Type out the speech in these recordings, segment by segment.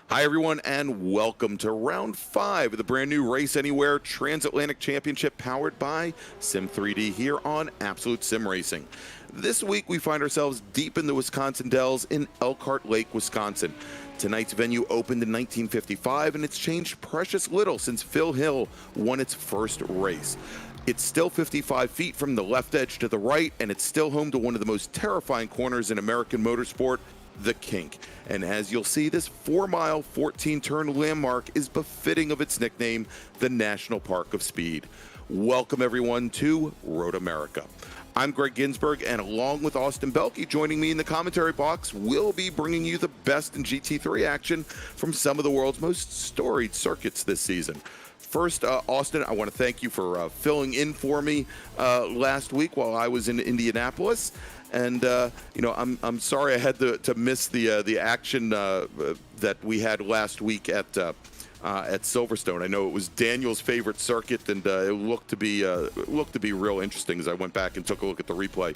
Hi, everyone, and welcome to round 5 of the brand new Race Anywhere Transatlantic Championship powered by Sim3D here on Absolute Sim Racing. This week, we find ourselves deep in the Wisconsin Dells in Elkhart Lake, Wisconsin. Tonight's venue opened in 1955, and it's changed precious little since Phil Hill won its first race. It's still 55 feet from the left edge to the right, and it's still home to one of the most terrifying corners in American motorsport, the Kink. And as you'll see, this 4-mile, 14-turn landmark is befitting of its nickname, the National Park of Speed. Welcome, everyone, to Road America. I'm Greg Ginsburg, and along with Austin Belke joining me in the commentary box, we'll be bringing you the best in GT3 action from some of the world's most storied circuits this season. First, Austin, I want to thank you for filling in for me last week while I was in Indianapolis. And I'm sorry I had to miss the action that we had last week at Silverstone. I know it was Daniel's favorite circuit, and it looked to be real interesting as I went back and took a look at the replay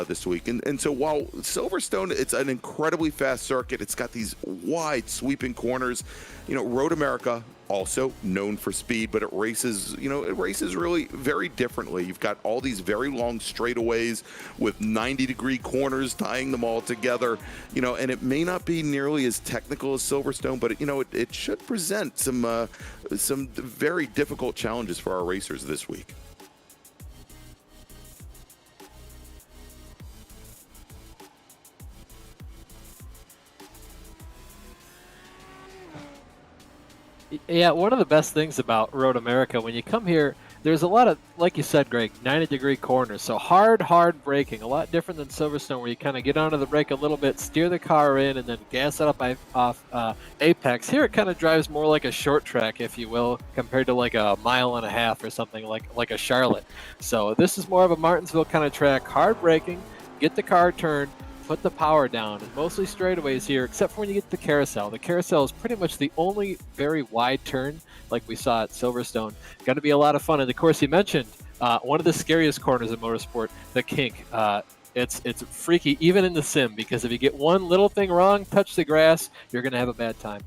this week. And so while Silverstone, it's an incredibly fast circuit. It's got these wide sweeping corners. Road America, also known for speed, but it races really very differently. You've got all these very long straightaways with 90-degree corners tying them all together, and it may not be nearly as technical as Silverstone, but it should present some very difficult challenges for our racers this week. Yeah, one of the best things about Road America, when you come here, there's a lot of, like you said, Greg, 90-degree corners. So hard braking, a lot different than Silverstone, where you kind of get onto the brake a little bit, steer the car in, and then gas it up off apex. Here it kind of drives more like a short track, if you will, compared to like a mile and a half or something like a Charlotte. So this is more of a Martinsville kind of track, hard braking, get the car turned, put the power down, and mostly straightaways here, except for when you get to the carousel. The carousel is pretty much the only very wide turn like we saw at Silverstone. Going to be a lot of fun. And of course, you mentioned one of the scariest corners in motorsport, the Kink. It's freaky even in the sim, because if you get one little thing wrong, touch the grass, you're going to have a bad time.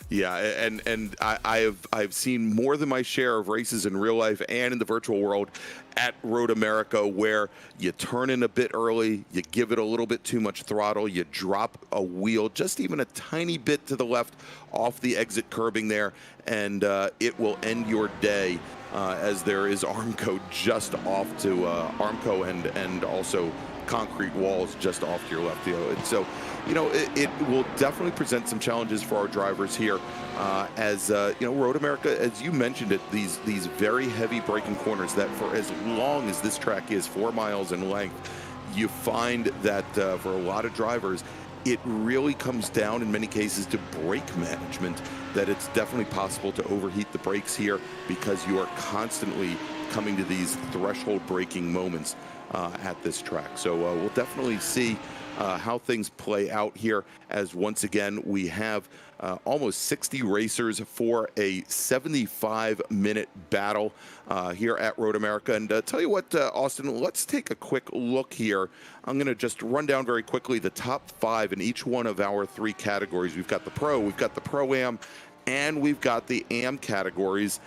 Yeah, and I've seen more than my share of races in real life and in the virtual world at Road America where you turn in a bit early, you give it a little bit too much throttle, you drop a wheel just even a tiny bit to the left off the exit curbing there, and it will end your day as there is Armco just off to Armco and also concrete walls just off to your left. And so, it will definitely present some challenges for our drivers here as Road America, as you mentioned it, these very heavy braking corners that for as long as this track is 4 miles in length, you find that for a lot of drivers, it really comes down in many cases to brake management, that it's definitely possible to overheat the brakes here because you are constantly coming to these threshold braking moments at this track. So we'll definitely see how things play out here, as once again we have almost 60 racers for a 75-minute battle here at Road America. And tell you what, Austin, let's take a quick look here. I'm going to just run down very quickly the top 5 in each one of our 3 categories. We've got the Pro, we've got the Pro-Am, and we've got the Am categories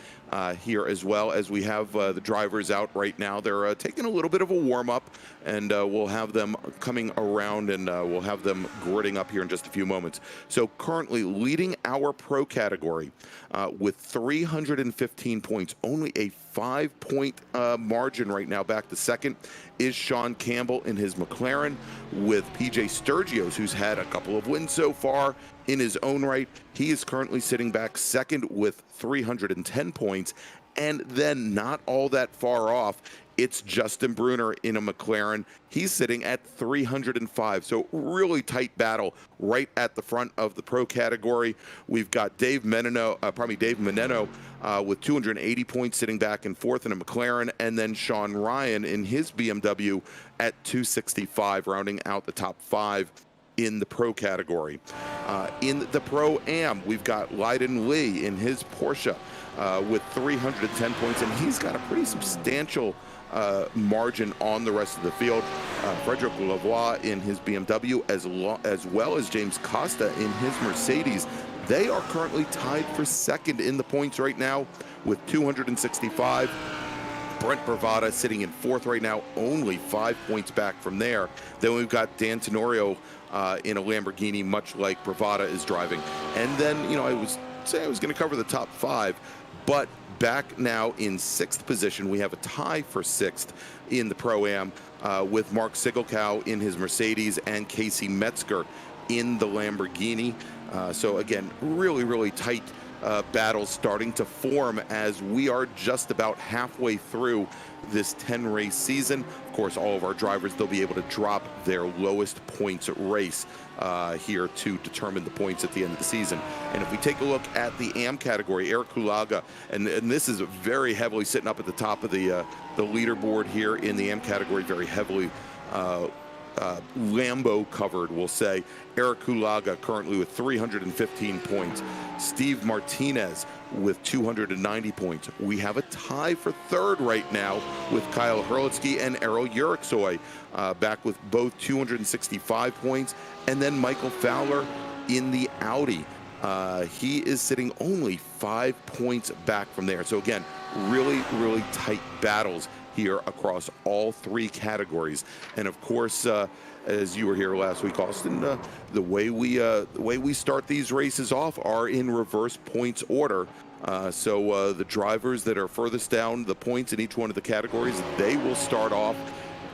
here, as well as we have the drivers out right now. They're taking a little bit of a warm-up, and we'll have them coming around, and we'll have them gridding up here in just a few moments. So currently leading our Pro category with 315 points, only a 5-point margin right now back to second, is Sean Campbell in his McLaren, with PJ Sturgios, who's had a couple of wins so far in his own right. He is currently sitting back second with 310 points. And then not all that far off, it's Justin Bruner in a McLaren. He's sitting at 305. So really tight battle right at the front of the Pro category. We've got Dave Moneno with 280 points sitting back in fourth in a McLaren, and then Sean Ryan in his BMW at 265, rounding out the top 5 in the Pro category. In the Pro-Am, we've got Lyden Lee in his Porsche with 310 points, and he's got a pretty substantial margin on the rest of the field. Fredrick Lavoie in his BMW, as well as James Costa in his Mercedes. They are currently tied for second in the points right now with 265. Brent Bravata sitting in fourth right now, only 5 points back from there. Then we've got Dan Tenorio in a Lamborghini, much like Bravata is driving. And then, you know, I was saying I was going to cover the top 5, but back now in 6th position, we have a tie for 6th in the Pro-Am with Mark Sigelkow in his Mercedes and Casey Metzger in the Lamborghini. So again, really tight battles starting to form as we are just about halfway through this 10-race season. Of course, all of our drivers, they'll be able to drop their lowest points race here to determine the points at the end of the season. And if we take a look at the AM category, Eric Kulaga, and this is very heavily sitting up at the top of the leaderboard here in the AM category, very heavily Lambo covered, we'll say. Eric Kulaga currently with 315 points. Steve Martinez with 290 points. We have a tie for 3rd right now with Kyle Hurlitsky and Errol Yuriksoy back with both 265 points. And then Michael Fowler in the Audi. He is sitting only 5 points back from there. So again, really tight battles here across all 3 categories. And of course, as you were here last week, Austin, the way we start these races off are in reverse points order. So the drivers that are furthest down the points in each one of the categories, they will start off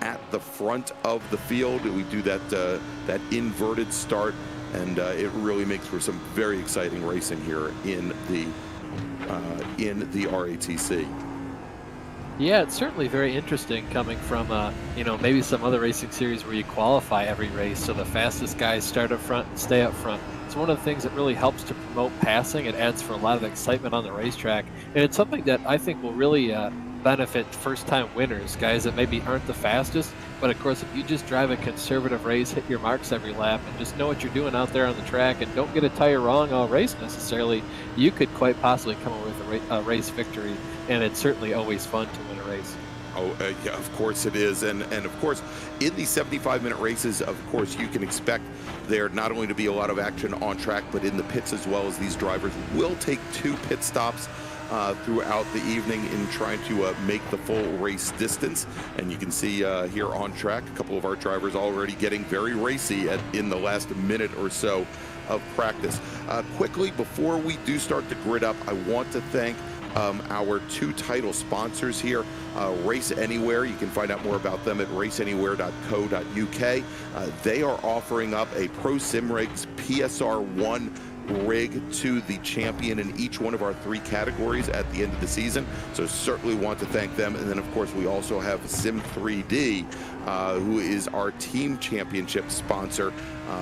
at the front of the field. We do that inverted start, and it really makes for some very exciting racing here in the RATC. Yeah, it's certainly very interesting coming from, you know, maybe some other racing series where you qualify every race, so the fastest guys start up front and stay up front. It's one of the things that really helps to promote passing. It adds for a lot of excitement on the racetrack, and it's something that I think will really benefit first-time winners, guys that maybe aren't the fastest, but of course if you just drive a conservative race, hit your marks every lap, and just know what you're doing out there on the track and don't get a tire wrong all race necessarily, you could quite possibly come away with a race victory, and it's certainly always fun to win a race. Oh, yeah, of course it is. And of course, in these 75-minute races, of course, you can expect there not only to be a lot of action on track, but in the pits as well, as these drivers will take 2 pit stops throughout the evening in trying to make the full race distance. And you can see here on track, a couple of our drivers already getting very racy in the last minute or so of practice. Quickly, before we do start to grid up, I want to thank our 2 title sponsors here, Race Anywhere. You can find out more about them at raceanywhere.co.uk. They are offering up a Pro Sim Rigs PSR1 rig to the champion in each one of our 3 categories at the end of the season. So certainly want to thank them. And then of course we also have Sim3D, who is our team championship sponsor.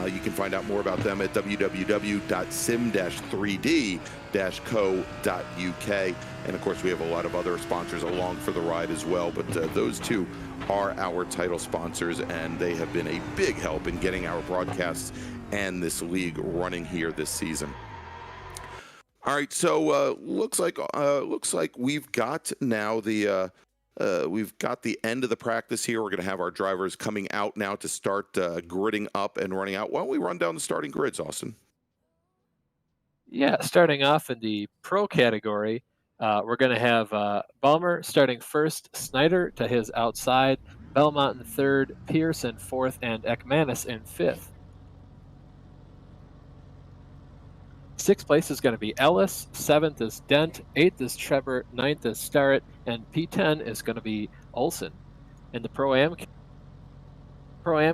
You can find out more about them at www.sim-3d-co.uk. And of course we have a lot of other sponsors along for the ride as well, but those 2 are our title sponsors, and they have been a big help in getting our broadcasts and this league running here this season. All right, so looks like we've got now the end of the practice here. We're going to have our drivers coming out now to start gridding up and running out. Why don't we run down the starting grids, Austin? Yeah, starting off in the pro category, we're going to have Balmer starting first, Snyder to his outside, Belmont in third, Pierce in fourth, and Ekmanis in fifth. 6th place is going to be Ellis, 7th is Dent, 8th is Trevor, 9th is Starrett, and P10 is going to be Olson. In the Pro-Am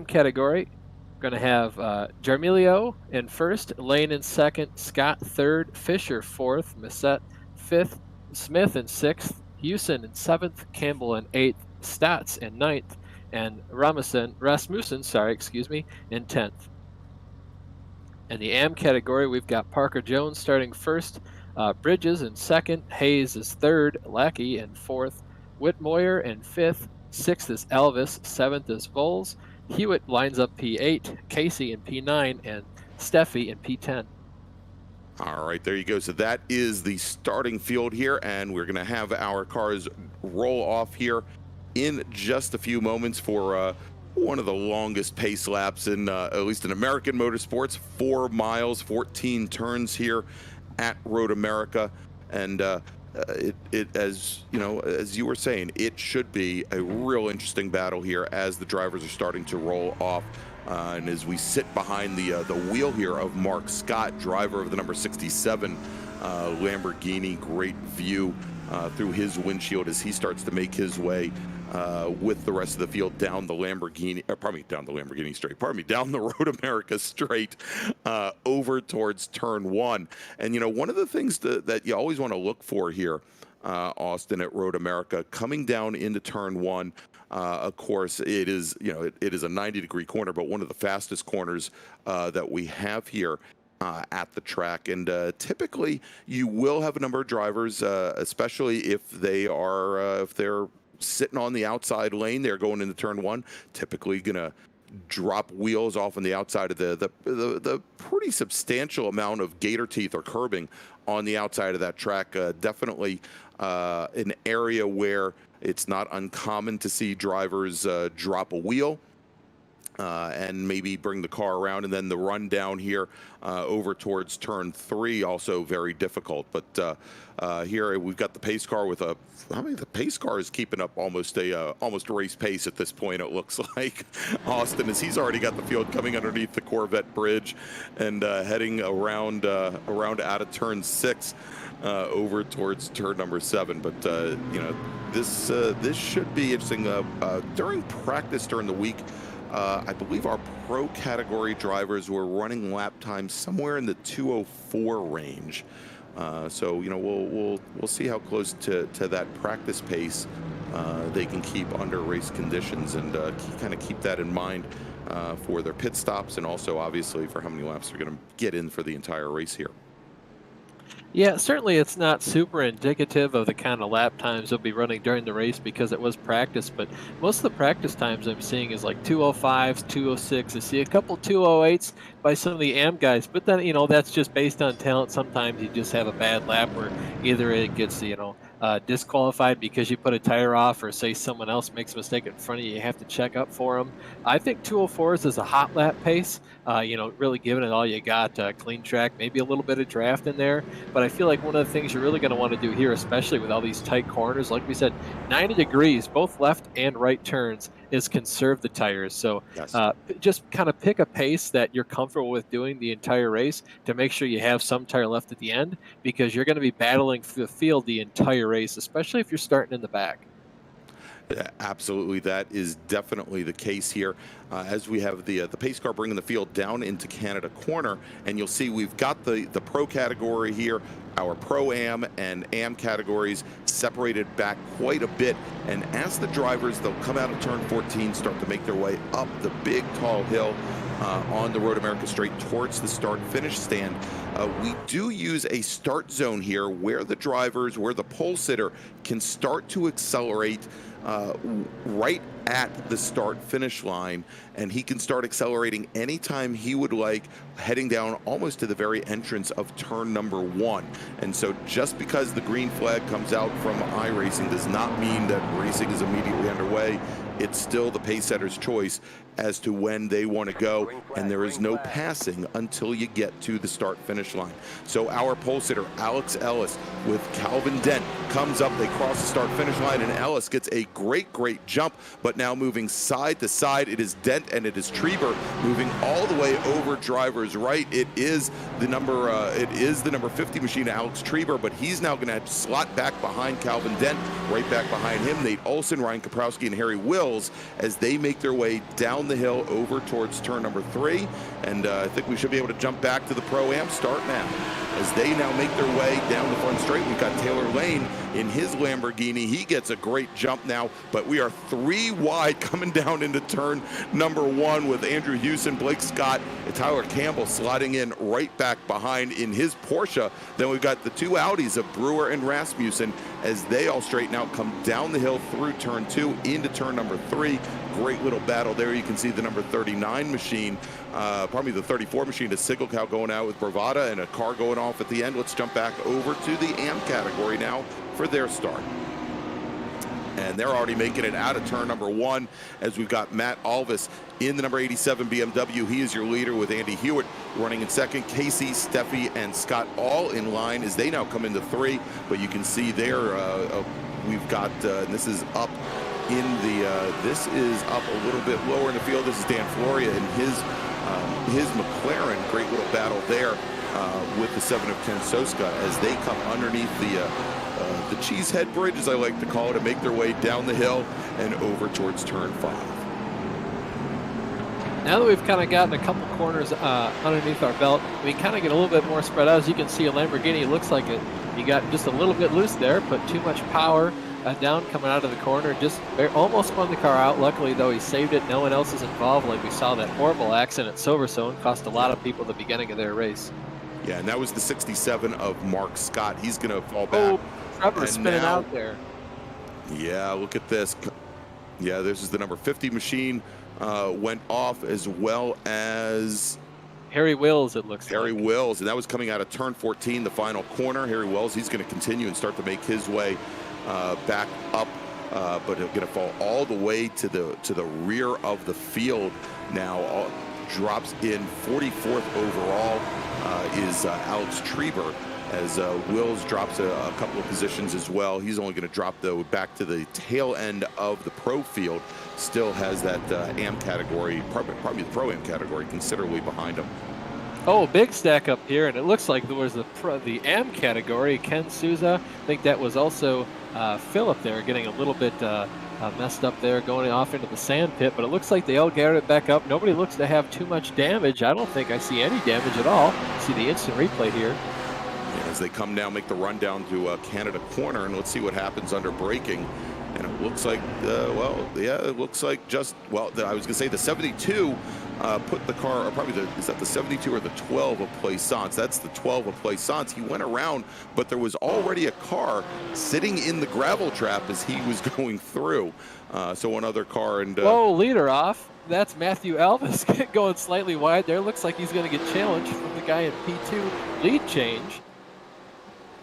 category, we're going to have Jarmilio in first, Lane in second, Scott third, Fisher fourth, Missette fifth, Smith in sixth, Hewson in seventh, Campbell in eighth, Stotts in ninth, and Rasmussen, in 10th. In the AM category, we've got Parker Jones starting first, Bridges in second, Hayes is third, Lackey in fourth, Whitmoyer in fifth, 6th is Elvis, 7th is Voles, Hewitt lines up P8, Casey in P9, and Steffi in P10. All right, there you go. So that is the starting field here, and we're going to have our cars roll off here in just a few moments for one of the longest pace laps in at least in American motorsports. 4 miles, 14 turns here at Road America, and as you know, as you were saying, it should be a real interesting battle here as the drivers are starting to roll off. And as we sit behind the wheel here of Mark Scott, driver of the number 67 Lamborghini, great view through his windshield as he starts to make his way with the rest of the field down the Lamborghini, down the Road America straight over towards turn 1. And you know, one of the things that you always want to look for here, Austin, at Road America, coming down into turn 1. Of course, it is, you know, it is a 90-degree corner, but one of the fastest corners that we have here at the track. And typically, you will have a number of drivers, especially if they're sitting on the outside lane, they're going into turn 1, typically gonna drop wheels off on the outside of the pretty substantial amount of gator teeth or curbing on the outside of that track. Definitely an area where it's not uncommon to see drivers drop a wheel and maybe bring the car around, and then the run down here over towards turn 3, also very difficult. But here we've got the pace car with the pace car is keeping up almost a race pace at this point, it looks like. Austin, as he's already got the field coming underneath the Corvette bridge and heading around out of turn 6 over towards turn number 7. But you know, this should be interesting. During practice during the week, I believe our pro category drivers were running lap times somewhere in the 2:04 range. So you know, we'll see how close to that practice pace they can keep under race conditions, and kind of keep that in mind for their pit stops, and also obviously for how many laps they're going to get in for the entire race here. Yeah, certainly it's not super indicative of the kind of lap times they'll be running during the race because it was practice, but most of the practice times I'm seeing is like 2:05s, 2:06. I see a couple 2:08s by some of the AM guys, but then, you know, that's just based on talent. Sometimes you just have a bad lap where either it gets, you know, disqualified because you put a tire off, or say someone else makes a mistake in front of you, you have to check up for them. I think 2:04s is a hot lap pace, you know, really giving it all you got, clean track, maybe a little bit of draft in there. But I feel like one of the things you're really going to want to do here, especially with all these tight corners, like we said, 90 degrees, both left and right turns, is conserve the tires. So Yes. Just kind of pick a pace that you're comfortable with doing the entire race to make sure you have some tire left at the end, because you're going to be battling for the field the entire race, especially if you're starting in the back. Yeah, absolutely, that is definitely the case here. As we have the pace car bringing the field down into Canada corner, and you'll see we've got the pro category here, our pro am and am categories separated back quite a bit. And as the drivers, they'll come out of turn 14, start to make their way up the big tall hill on the Road America straight towards the start finish stand. We do use a start zone here where the drivers, where the pole sitter can start to accelerate right at the start finish line, and he can start accelerating anytime he would like, heading down almost to the very entrance of turn number 1. And so just because the green flag comes out from iRacing does not mean that racing is immediately underway. It's still the pace setter's choice as to when they want to go, and there is no passing until you get to the start finish line. So our pole sitter, Alex Ellis, with Calvin Dent, comes up, they cross the start finish line, and Ellis gets a great jump, but now moving side to side, it is Dent and it is Trieber moving all the way over driver's right. It is the number 50 machine, Alex Trieber, but he's now going to slot back behind Calvin Dent, right back behind him, Nate Olson, Ryan Kapowski, and Harry Wills, as they make their way down the hill over towards turn number 3. And I think we should be able to jump back to the Pro-Am start now. As they now make their way down the front straight, we've got Taylor Lane in his Lamborghini. He gets a great jump now, but we are 3 wide coming down into turn number 1 with Andrew Hewson, Blake Scott, and Tyler Campbell sliding in right back behind in his Porsche. Then we've got the 2 Audis of Brewer and Rasmussen as they all straighten out, come down the hill through turn 2 into turn number 3. Great little battle there. You can see the number 39 machine, probably the 34 machine, a single cow going out with Bravada and a car going off at the end. Let's jump back over to the AM category now for their start. And they're already making it out of turn number 1 as we've got Matt Alvis in the number 87 BMW. He is your leader with Andy Hewitt running in second. Casey, Steffi, and Scott all in line as they now come into 3. But you can see there we've got, this is up in the, this is up a little bit lower in the field. This is Dan Floria and his McLaren. Great little battle there with the 7 of 10 Soska as they come underneath the Cheesehead Bridge, as I like to call it, and make their way down the hill and over towards turn 5. Now that we've kind of gotten a couple corners underneath our belt, we kind of get a little bit more spread out. As you can see, a Lamborghini looks like you got just a little bit loose there, put too much power down coming out of the corner. Just almost spun the car out. Luckily, though, he saved it. No one else is involved. Like we saw that horrible accident at Silverstone, cost a lot of people at the beginning of their race. Yeah, and that was the 67 of Mark Scott. He's going to fall back. Oh, Trevor's spinning out there. Yeah, look at this. Yeah, this is the number 50 machine went off, as well as Harry Wills, it looks Harry like. Wills, and that was coming out of turn 14, the final corner. Harry Wills, he's going to continue and start to make his way back up, but he'll going to fall all the way to the rear of the field now. Drops in 44th overall is Alex Treber, as Wills drops a couple of positions as well. He's only going to drop, though, back to the tail end of the pro field. Still has that AM category, probably the Pro-Am category, considerably behind him. Oh, big stack up here, and it looks like there was the AM category. Ken Souza, I think that was also Philip there, getting a little bit messed up there, going off into the sand pit, but it looks like they all gathered it back up. Nobody looks to have too much damage. I don't think I see any damage at all. See the instant replay here. Yeah, as they come down, make the run down to Canada corner, and let's see what happens under braking. And it looks like, well, yeah, it looks like just, well, I was going to say the 72 put the car, or probably is that the 72 or the 12 of Plaisance? That's the 12 of Plaisance. He went around, but there was already a car sitting in the gravel trap as he was going through. So one other car. And whoa, leader off. That's Matthew Alvis going slightly wide there. Looks like he's going to get challenged from the guy in P2 lead change.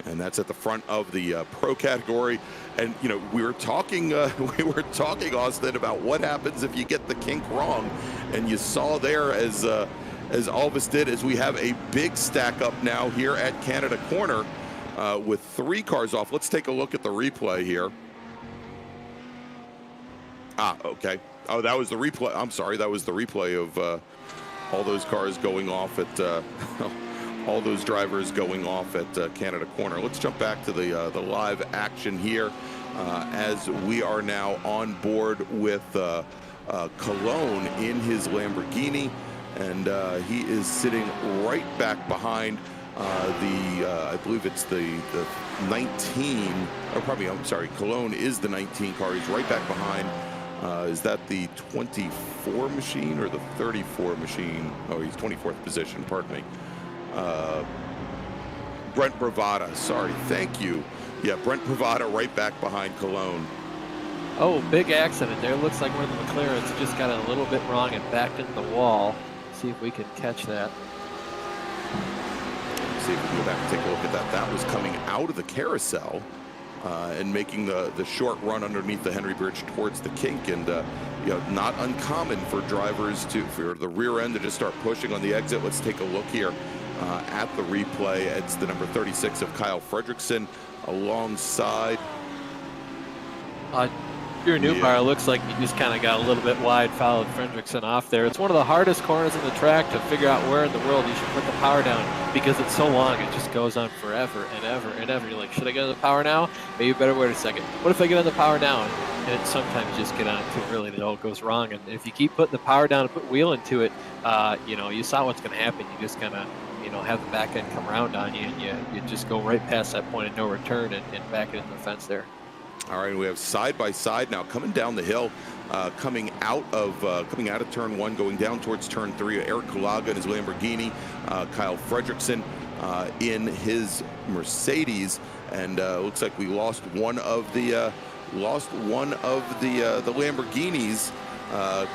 And that's at the front of the pro category. And you know, we were talking, Austin, about what happens if you get the kink wrong. And you saw there, as Alvis did, as we have a big stack up now here at Canada corner with 3 cars off. Let's take a look at the replay here. Ah, okay. Oh, that was the replay. I'm sorry, that was the replay of all those cars going off at. All those drivers going off at Canada corner. Let's jump back to the live action here as we are now on board with Cologne in his Lamborghini, and he is sitting right back behind I believe it's the 19, or probably, I'm sorry, Cologne is the 19 car. He's right back behind. Is that the 24 machine or the 34 machine? Oh, he's 24th position, pardon me. Brent Bravada, sorry, thank you. Yeah, Brent Bravada right back behind Cologne. Oh, big accident there. Looks like one of the McLarens just got it a little bit wrong and backed into the wall. See if we can catch that. See if we can go back and take a look at that. That was coming out of the carousel and making the short run underneath the Henry Bridge towards the kink. And you know, not uncommon for drivers for the rear end to just start pushing on the exit. Let's take a look here at the replay. It's the number 36 of Kyle Fredrickson alongside. Your new car looks like you just kind of got a little bit wide, followed Fredrickson off there. It's one of the hardest corners in the track to figure out where in the world you should put the power down, because it's so long, it just goes on forever and ever and ever. You're like, should I get on the power now? Maybe better wait a second. What if I get on the power now? And it sometimes just get on to really, it all goes wrong. And if you keep putting the power down and put wheel into it, you know, you saw what's going to happen. You just kind of, you know, have the back end come around on you, and you just go right past that point of no return and back into the fence there. All right, we have side by side now coming down the hill, coming out of turn 1, going down towards turn 3. Eric Kulaga in his Lamborghini, Kyle Fredrickson in his Mercedes, and looks like we lost one of the Lamborghinis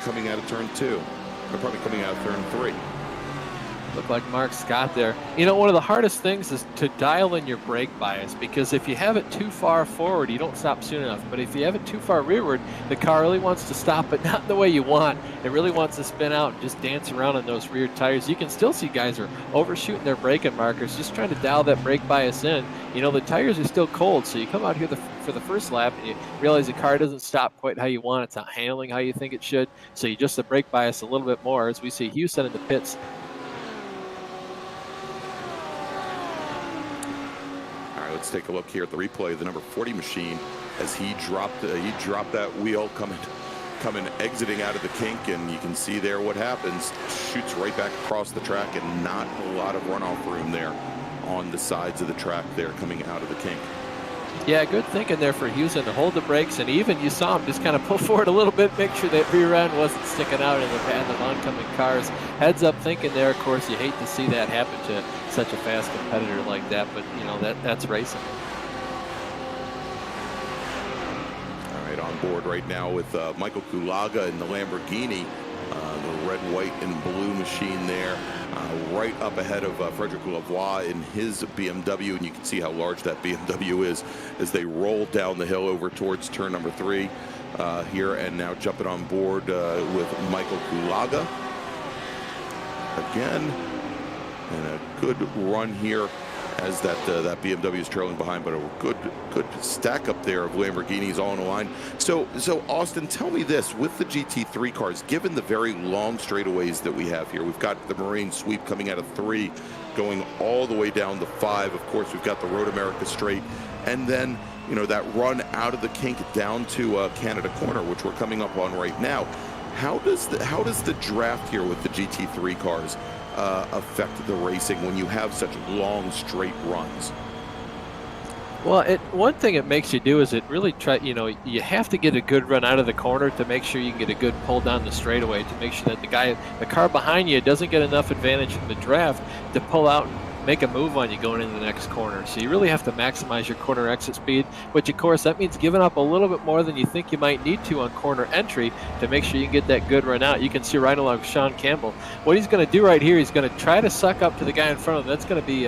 coming out of turn 2. They're probably coming out of turn 3. Look like Mark Scott there. You know, one of the hardest things is to dial in your brake bias, because if you have it too far forward, you don't stop soon enough. But if you have it too far rearward, the car really wants to stop, but not the way you want. It really wants to spin out and just dance around on those rear tires. You can still see guys are overshooting their braking markers, just trying to dial that brake bias in. You know, the tires are still cold, so you come out here for the first lap and you realize the car doesn't stop quite how you want. It's not handling how you think it should. So you adjust the brake bias a little bit more, as we see Houston in the pits. Let's take a look here at the replay of the number 40 machine as he dropped that wheel coming exiting out of the kink, and you can see there what happens. Shoots right back across the track, and not a lot of runoff room there on the sides of the track there coming out of the kink. Yeah, good thinking there for Houston to hold the brakes, and even you saw him just kind of pull forward a little bit, make sure that rear end wasn't sticking out in the path of oncoming cars. Heads up thinking there. Of course, you hate to see that happen to such a fast competitor like that, but you know, that's racing. All right, on board right now with Michael Kulaga in the Lamborghini, the red, white, and blue machine there. Right up ahead of Frederick Lavoie in his BMW, and you can see how large that BMW is as they roll down the hill over towards turn number 3 here, and now jumping on board with Michael Kulaga again, and a good run here as that BMW is trailing behind, but a good stack up there of Lamborghinis all in a line. So Austin, tell me this, with the GT3 cars, given the very long straightaways that we have here, we've got the Marine sweep coming out of 3, going all the way down to 5. Of course, we've got the Road America straight, and then, you know, that run out of the kink down to Canada Corner, which we're coming up on right now. How does the draft here with the GT3 cars affect the racing when you have such long straight runs? Well, one thing it makes you do is it really you have to get a good run out of the corner to make sure you can get a good pull down the straightaway, to make sure that the car behind you doesn't get enough advantage in the draft to pull out and make a move on you going into the next corner. So you really have to maximize your corner exit speed, which of course that means giving up a little bit more than you think you might need to on corner entry to make sure you can get that good run out. You can see right along Sean Campbell. What he's going to do right here, he's going to try to suck up to the guy in front of him. That's going to be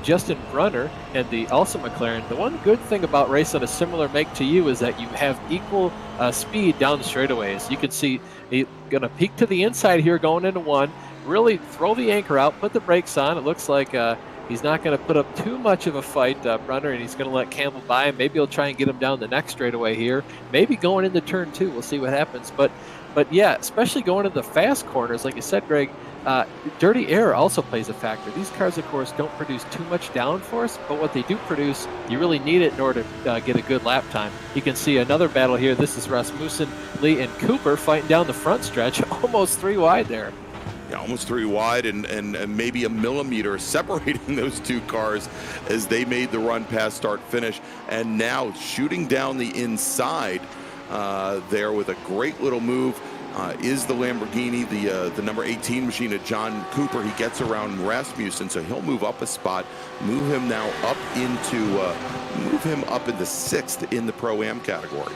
Justin Bruner and the also McLaren. The one good thing about racing a similar make to you is that you have equal speed down the straightaways. You can see he's going to peek to the inside here going into 1. Really throw the anchor out, put the brakes on. It looks like he's not going to put up too much of a fight, Bruner, and he's going to let Campbell by him. Maybe he'll try and get him down the next straightaway here. Maybe going into turn 2. We'll see what happens. But yeah, especially going into the fast corners, like you said, Greg, dirty air also plays a factor. These cars, of course, don't produce too much downforce, but what they do produce, you really need it in order to get a good lap time. You can see another battle here. This is Rasmussen, Lee, and Cooper fighting down the front stretch, almost 3 wide there. Yeah, almost 3 wide, and maybe a millimeter separating those 2 cars as they made the run past start finish, and now shooting down the inside there with a great little move is the Lamborghini, the number 18 machine of John Cooper. He gets around Rasmussen, so he'll move up a spot, move him up into 6th in the Pro-Am category.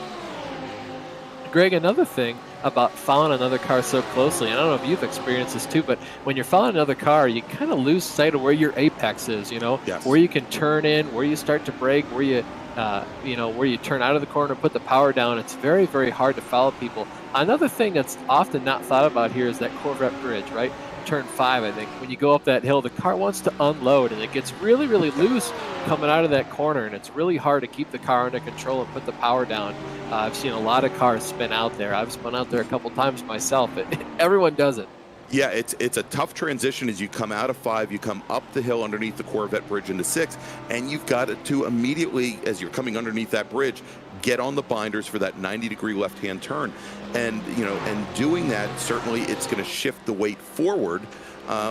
Greg, another thing about following another car so closely, and I don't know if you've experienced this too, but when you're following another car, you kind of lose sight of where your apex is, you know, yes, where you can turn in, where you start to brake, where you where you turn out of the corner, put the power down. It's very, very hard to follow people. Another thing that's often not thought about here is that Corvette bridge, right? Turn 5, I think. When you go up that hill, the car wants to unload, and it gets really, really loose coming out of that corner, and it's really hard to keep the car under control and put the power down. I've seen a lot of cars spin out there. I've spun out there a couple times myself. Everyone does it. Yeah, it's a tough transition as you come out of 5, you come up the hill underneath the Corvette bridge into 6, and you've got to immediately, as you're coming underneath that bridge, get on the binders for that 90-degree left-hand turn. And, and doing that, certainly it's going to shift the weight forward,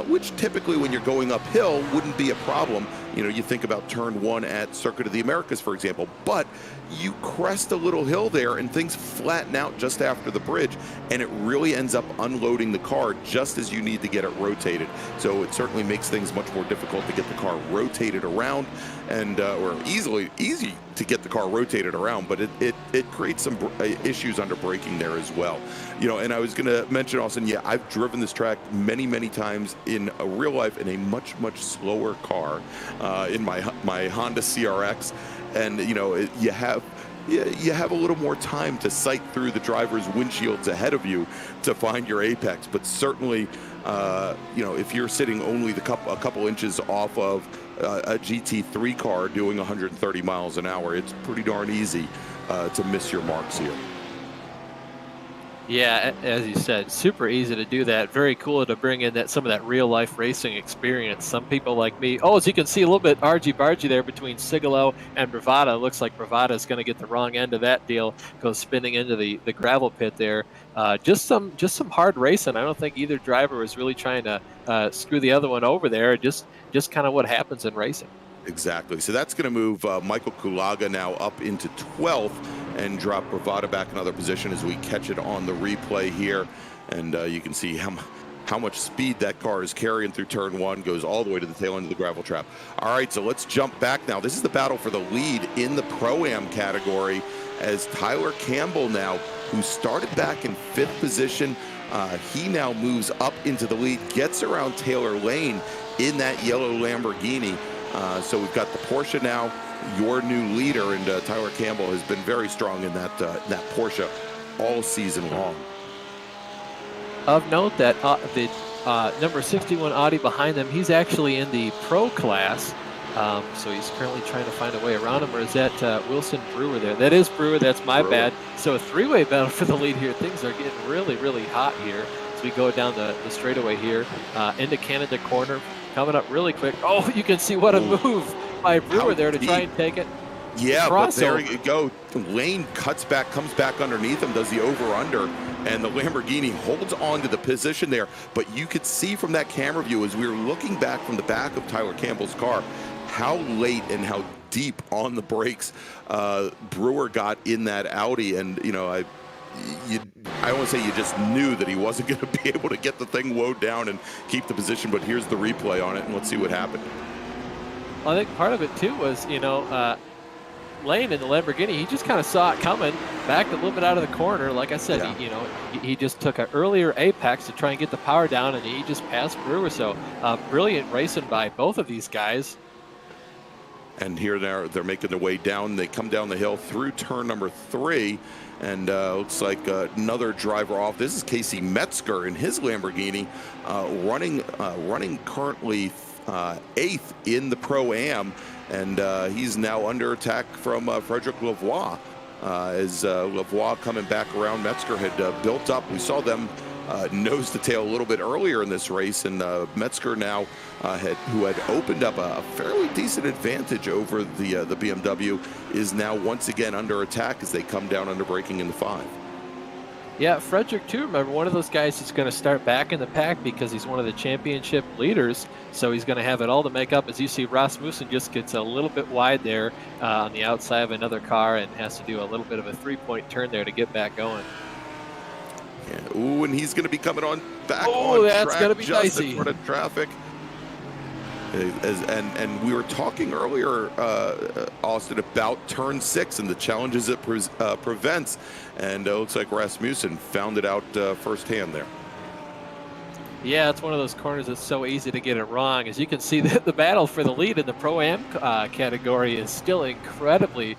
which typically when you're going uphill wouldn't be a problem. You think about turn 1 at Circuit of the Americas, for example, but you crest a little hill there and things flatten out just after the bridge, and it really ends up unloading the car just as you need to get it rotated. So it certainly makes things much more difficult to get the car rotated around, and or easy to get the car rotated around, but it creates some issues under braking there as well. You know, and I was going to mention, Austin, yeah, I've driven this track many times in real life in a much slower car, in my Honda CRX, and you know, you have a little more time to sight through the driver's windshields ahead of you to find your apex. But certainly, you know, if you're sitting only a couple inches off of a GT3 car doing 130 miles an hour, it's pretty darn easy to miss your marks here. Yeah, as you said, super easy to do that. Very cool to bring in some of that real life racing experience. Some people like me, as you can see a little bit argy-bargy there between Sigalo and Bravada. Looks like Bravada is going to get the wrong end of that deal, goes spinning into the gravel pit there. Just some hard racing. I don't think either driver was really trying to screw the other one over there. Just kind of what happens in racing. Exactly. So that's going to move Michael Kulaga now up into 12th and drop Bravada back another position as we catch it on the replay here. And you can see how much speed that car is carrying through turn one, goes all the way to the tail end of the gravel trap. All right, so let's jump back now. This is the battle for the lead in the Pro-Am category, as Tyler Campbell now, who started back in 5th position, he now moves up into the lead, gets around Taylor Lane in that yellow Lamborghini. So we've got the Porsche now, your new leader, and Tyler Campbell has been very strong in that Porsche all season long. Of note that the number 61 Audi behind them, he's actually in the Pro class, so he's currently trying to find a way around him. Or is that Wilson Brewer there? That is Brewer, that's my bad. So a three-way battle for the lead here. Things are getting really hot here as we go down the straightaway here into Canada corner. Coming up really quick. Oh, you can see what a move by Brewer there to try and take it. Yeah, but there you go. Lane comes back underneath him, does the over-under, and the Lamborghini holds on to the position there. But you could see from that camera view as we were looking back from the back of Tyler Campbell's car how late and how deep on the brakes Brewer got in that Audi. And, you know, I don't want to say you just knew that he wasn't going to be able to get the thing woed down and keep the position, but here's the replay on it, and let's see what happened. Well, I think part of it, too, was, you know, Lane in the Lamborghini, he just kind of saw it coming, backed a little bit out of the corner. Like I said, he just took an earlier apex to try and get the power down, and he just passed Brewer. So brilliant racing by both of these guys. And here they're making their way down. They come down the hill through turn number 3. And looks like another driver off. This is Casey Metzger in his Lamborghini, running currently 8th in the Pro-Am, and he's now under attack from Frederick Lavoie. As Lavoie coming back around, Metzger had built up. We saw them nose to tail a little bit earlier in this race, and Metzger now, who had opened up a fairly decent advantage over the BMW, is now once again under attack as they come down under braking in the 5. Yeah, Frederick too, remember, one of those guys is going to start back in the pack because he's one of the championship leaders, so he's going to have it all to make up. As you see, Rasmussen just gets a little bit wide there on the outside of another car and has to do a little bit of a 3-point turn there to get back going. Yeah. Ooh, and he's going to be coming on back on that's track going to be just dicey. in front of traffic. And we were talking earlier, Austin, about turn 6 and the challenges it prevents, and it looks like Rasmussen found it out firsthand there. Yeah, it's one of those corners that's so easy to get it wrong. As you can see, the battle for the lead in the Pro-Am category is still incredibly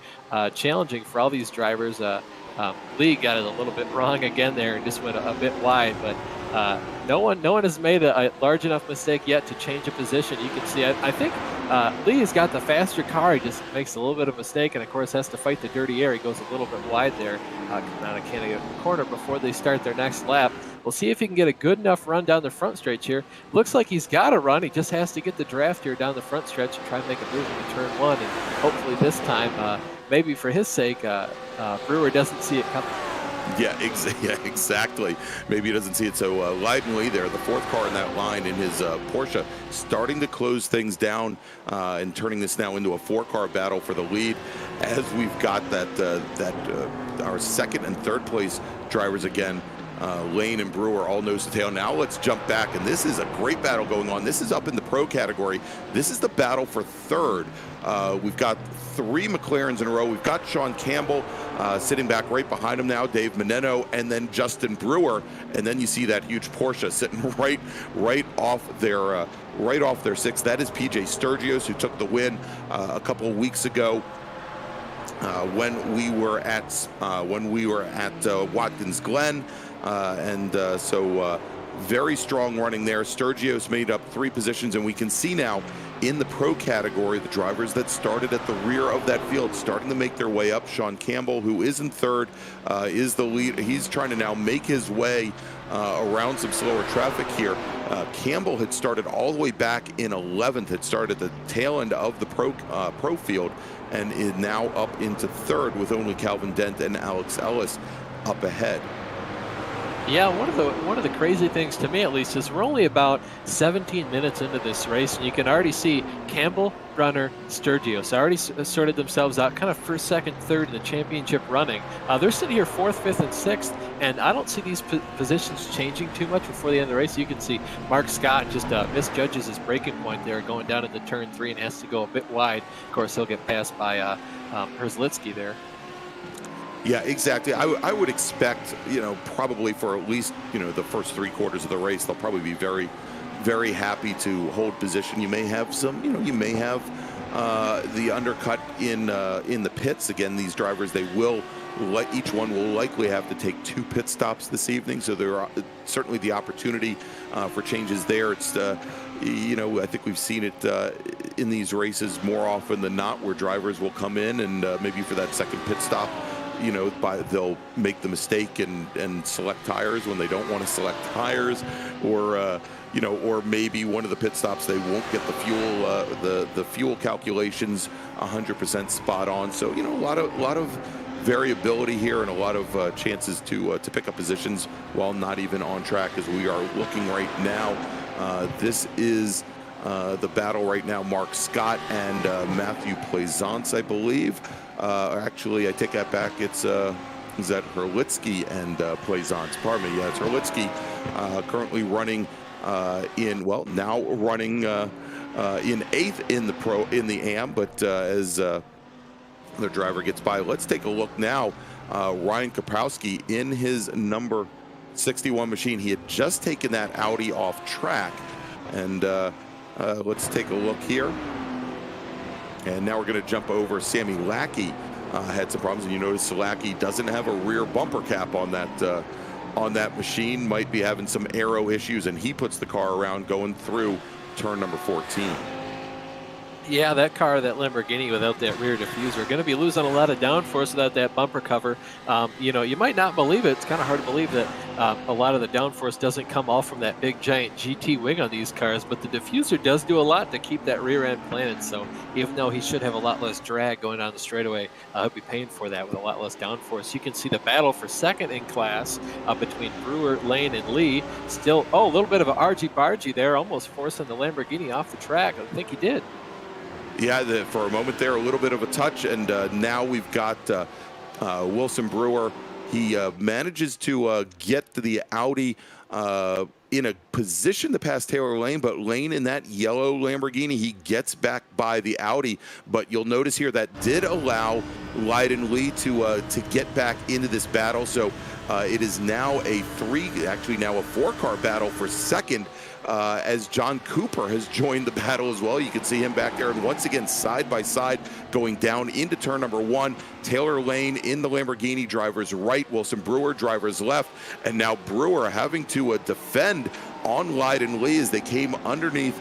challenging for all these drivers. Lee got it a little bit wrong again there and just went a bit wide, but no one has made a large enough mistake yet to change a position. You can see, I think Lee has got the faster car. He just makes a little bit of a mistake and, of course, has to fight the dirty air. He goes a little bit wide there coming out of Canada corner before they start their next lap. We'll see if he can get a good enough run down the front stretch here. Looks like he's got a run. He just has to get the draft here down the front stretch and try and make a move into turn 1. And hopefully this time, maybe for his sake, Brewer doesn't see it coming. Yeah, exactly. Maybe he doesn't see it so Lee there, the 4th car in that line in his Porsche, starting to close things down and turning this now into a 4-car battle for the lead, as we've got that our 2nd and 3rd place drivers again Lane and Brewer all nose to tail. Now let's jump back, and this is a great battle going on. This is up in the pro category. This is the battle for third. We've got 3 McLarens in a row. We've got Sean Campbell sitting back right behind him now, Dave Moneno, and then Justin Brewer. And then you see that huge Porsche sitting right off their 6. That is PJ Sturgios, who took the win a couple of weeks ago. When we were at Watkins Glen, so very strong running there. Sturgios made up 3 positions, and we can see now in the pro category the drivers that started at the rear of that field starting to make their way up. Sean Campbell, who is in third, is the lead. He's trying to now make his way around some slower traffic here. Campbell had started all the way back in 11th, had started at the tail end of the pro field, and is now up into third with only Calvin Dent and Alex Ellis up ahead. Yeah, one of the crazy things to me, at least, is we're only about 17 minutes into this race, and you can already see Campbell, Bruner, Sturgios already sorted themselves out, kind of first, second, third in the championship running. They're sitting here 4th, 5th, and 6th, and I don't see these positions changing too much before the end of the race. You can see Mark Scott just misjudges his braking point there, going down into turn 3, and has to go a bit wide. Of course, he'll get passed by Herzlitsky there. Yeah, exactly. I would expect, probably for at least, the first 3 quarters of the race, they'll probably be very, very happy to hold position. You may have some, you may have the undercut in the pits. Again, these drivers, each one will likely have to take 2 pit stops this evening. So there are certainly the opportunity for changes there. It's, I think we've seen it in these races more often than not, where drivers will come in and maybe for that second pit stop, they'll make the mistake and select tires when they don't want to select tires, or or maybe one of the pit stops they won't get the fuel the fuel calculations 100% spot on. So a lot of variability here, and a lot of chances to pick up positions while not even on track, as we are looking right now. This is the battle right now. Mark Scott and Matthew Plaisance, I believe. Actually, I take that back. It's is that Herzlitsky and Plaisance? Pardon me. Yeah, it's Herzlitsky currently running now running in 8th in the AM, but as the driver gets by, let's take a look now. Ryan Kapowski in his number 61 machine. He had just taken that Audi off track, and let's take a look here. And now we're going to jump over. Sammy Lackey had some problems, and you notice Lackey doesn't have a rear bumper cap on that machine. Might be having some aero issues, and he puts the car around going through turn number 14. Yeah, that car, that Lamborghini without that rear diffuser, going to be losing a lot of downforce without that bumper cover. You might not believe it. It's kind of hard to believe that a lot of the downforce doesn't come all from that big giant GT wing on these cars, but the diffuser does do a lot to keep that rear end planted. So even though he should have a lot less drag going down the straightaway, he'll be paying for that with a lot less downforce. You can see the battle for second in class between Brewer, Lane, and Lee. Still, a little bit of an argy-bargy there, almost forcing the Lamborghini off the track. I think he did. Yeah, for a moment there, a little bit of a touch, and now we've got Wilson Brewer. He manages to get to the Audi in a position to pass Taylor Lane, but Lane in that yellow Lamborghini, he gets back by the Audi. But you'll notice here that did allow Lydon Lee to get back into this battle. So it is now a 4-car battle for second. As John Cooper has joined the battle as well. You can see him back there, and once again side by side going down into turn number 1. Taylor Lane in the Lamborghini, driver's right. Wilson Brewer, driver's left. And now Brewer having to defend on Lydon Lee as they came underneath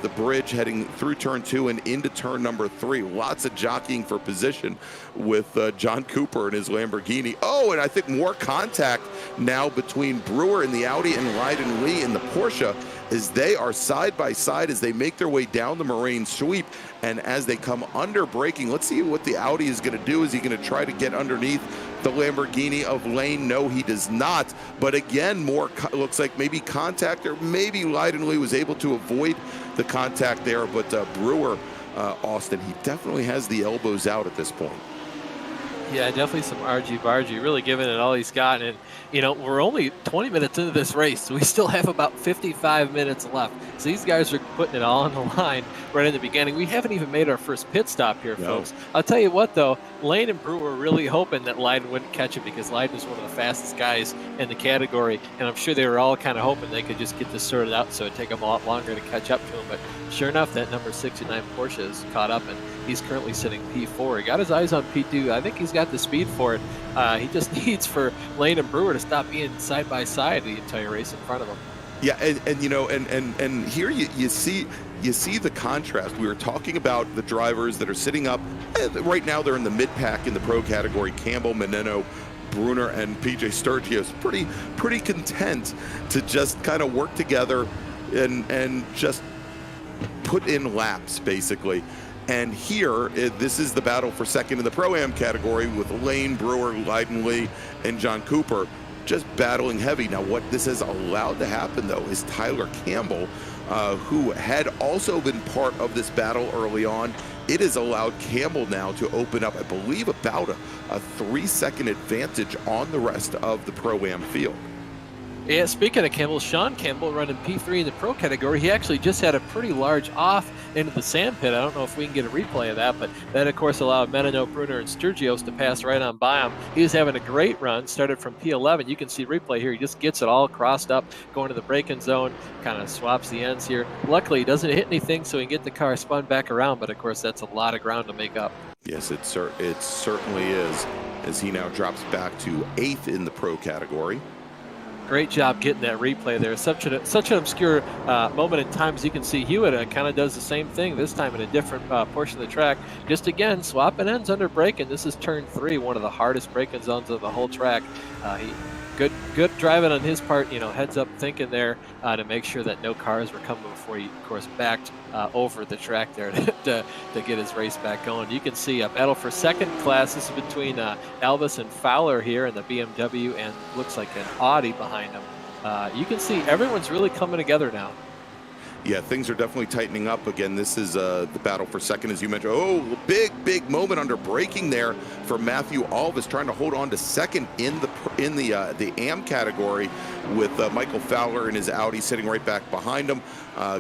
the bridge heading through turn 2 and into turn number 3. Lots of jockeying for position with John Cooper and his Lamborghini. And I think more contact now between Brewer in the Audi and Lydon Lee in the Porsche, as they are side by side as they make their way down the Moraine sweep. And as they come under braking, let's see what the Audi is going to do. Is he going to try to get underneath the Lamborghini of Lane? No, he does not. But again, more looks like maybe contact, or maybe Lydon Lee was able to avoid the contact there. But Brewer, Austin, he definitely has the elbows out at this point. Yeah, definitely some argy-bargy, really giving it all he's got. And, we're only 20 minutes into this race, so we still have about 55 minutes left. So these guys are putting it all on the line right in the beginning. We haven't even made our first pit stop here, No. folks. I'll tell you what, though, Lane and Brewer were really hoping that Leiden wouldn't catch him because Leiden is one of the fastest guys in the category. And I'm sure they were all kind of hoping they could just get this sorted out so it'd take them a lot longer to catch up to him. But sure enough, that number 69 Porsche is caught up, and he's currently sitting P4. He got his eyes on P2. I think he's got the speed for it. He just needs for Lane and Brewer to stop being side by side the entire race in front of him. Yeah, and here you see the contrast. We were talking about the drivers that are sitting up. Right now they're in the mid-pack in the pro category. Campbell, Moneno, Bruner, and PJ Sturgios pretty content to just kind of work together and just put in laps, basically. And here, this is the battle for second in the Pro-Am category with Lane, Brewer, Leiden Lee, and John Cooper just battling heavy. Now, what this has allowed to happen, though, is Tyler Campbell, who had also been part of this battle early on. It has allowed Campbell now to open up, I believe, about a 3-second advantage on the rest of the Pro-Am field. Yeah, speaking of Campbell, Sean Campbell running P3 in the pro category. He actually just had a pretty large off into the sand pit. I don't know if we can get a replay of that, but that, of course, allowed Moneno, Bruner, and Sturgios to pass right on by him. He was having a great run, started from P11. You can see replay here. He just gets it all crossed up, going to the braking zone, kind of swaps the ends here. Luckily, he doesn't hit anything, so he can get the car spun back around, but, of course, that's a lot of ground to make up. Yes, it certainly is, as he now drops back to 8th in the pro category. Great job getting that replay there. Such an obscure moment in time. As you can see, Hewitt kind of does the same thing, this time in a different portion of the track. Just again, swapping ends under braking. This is turn 3, one of the hardest braking zones of the whole track. Good driving on his part, heads up thinking there to make sure that no cars were coming before he, of course, backed over the track there to get his race back going. You can see a battle for second class. This is between Ellis and Fowler here in the BMW, and looks like an Audi behind him. You can see everyone's really coming together now. Yeah, things are definitely tightening up again. This is the battle for second, as you mentioned. Oh, big moment under braking there for Matthew Alvis, trying to hold on to second in the AM category, with Michael Fowler and his Audi sitting right back behind him.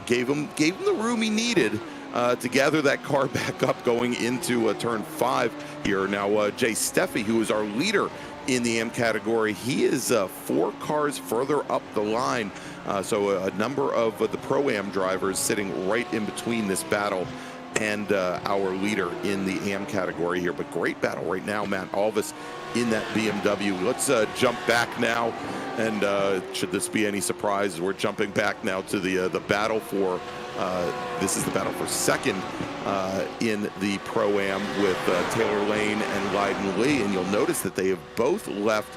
Gave him the room he needed to gather that car back up going into turn 5 here. Now, Jay Steffi, who is our leader in the AM category, he is 4 cars further up the line. So a number of the Pro-Am drivers sitting right in between this battle and our leader in the AM category here. But great battle right now, Matt Alvis in that BMW. Let's jump back now, and should this be any surprise, we're jumping back now to the battle for this is the battle for second in the Pro-Am with Taylor Lane and Leiden Lee. And you'll notice that they have both left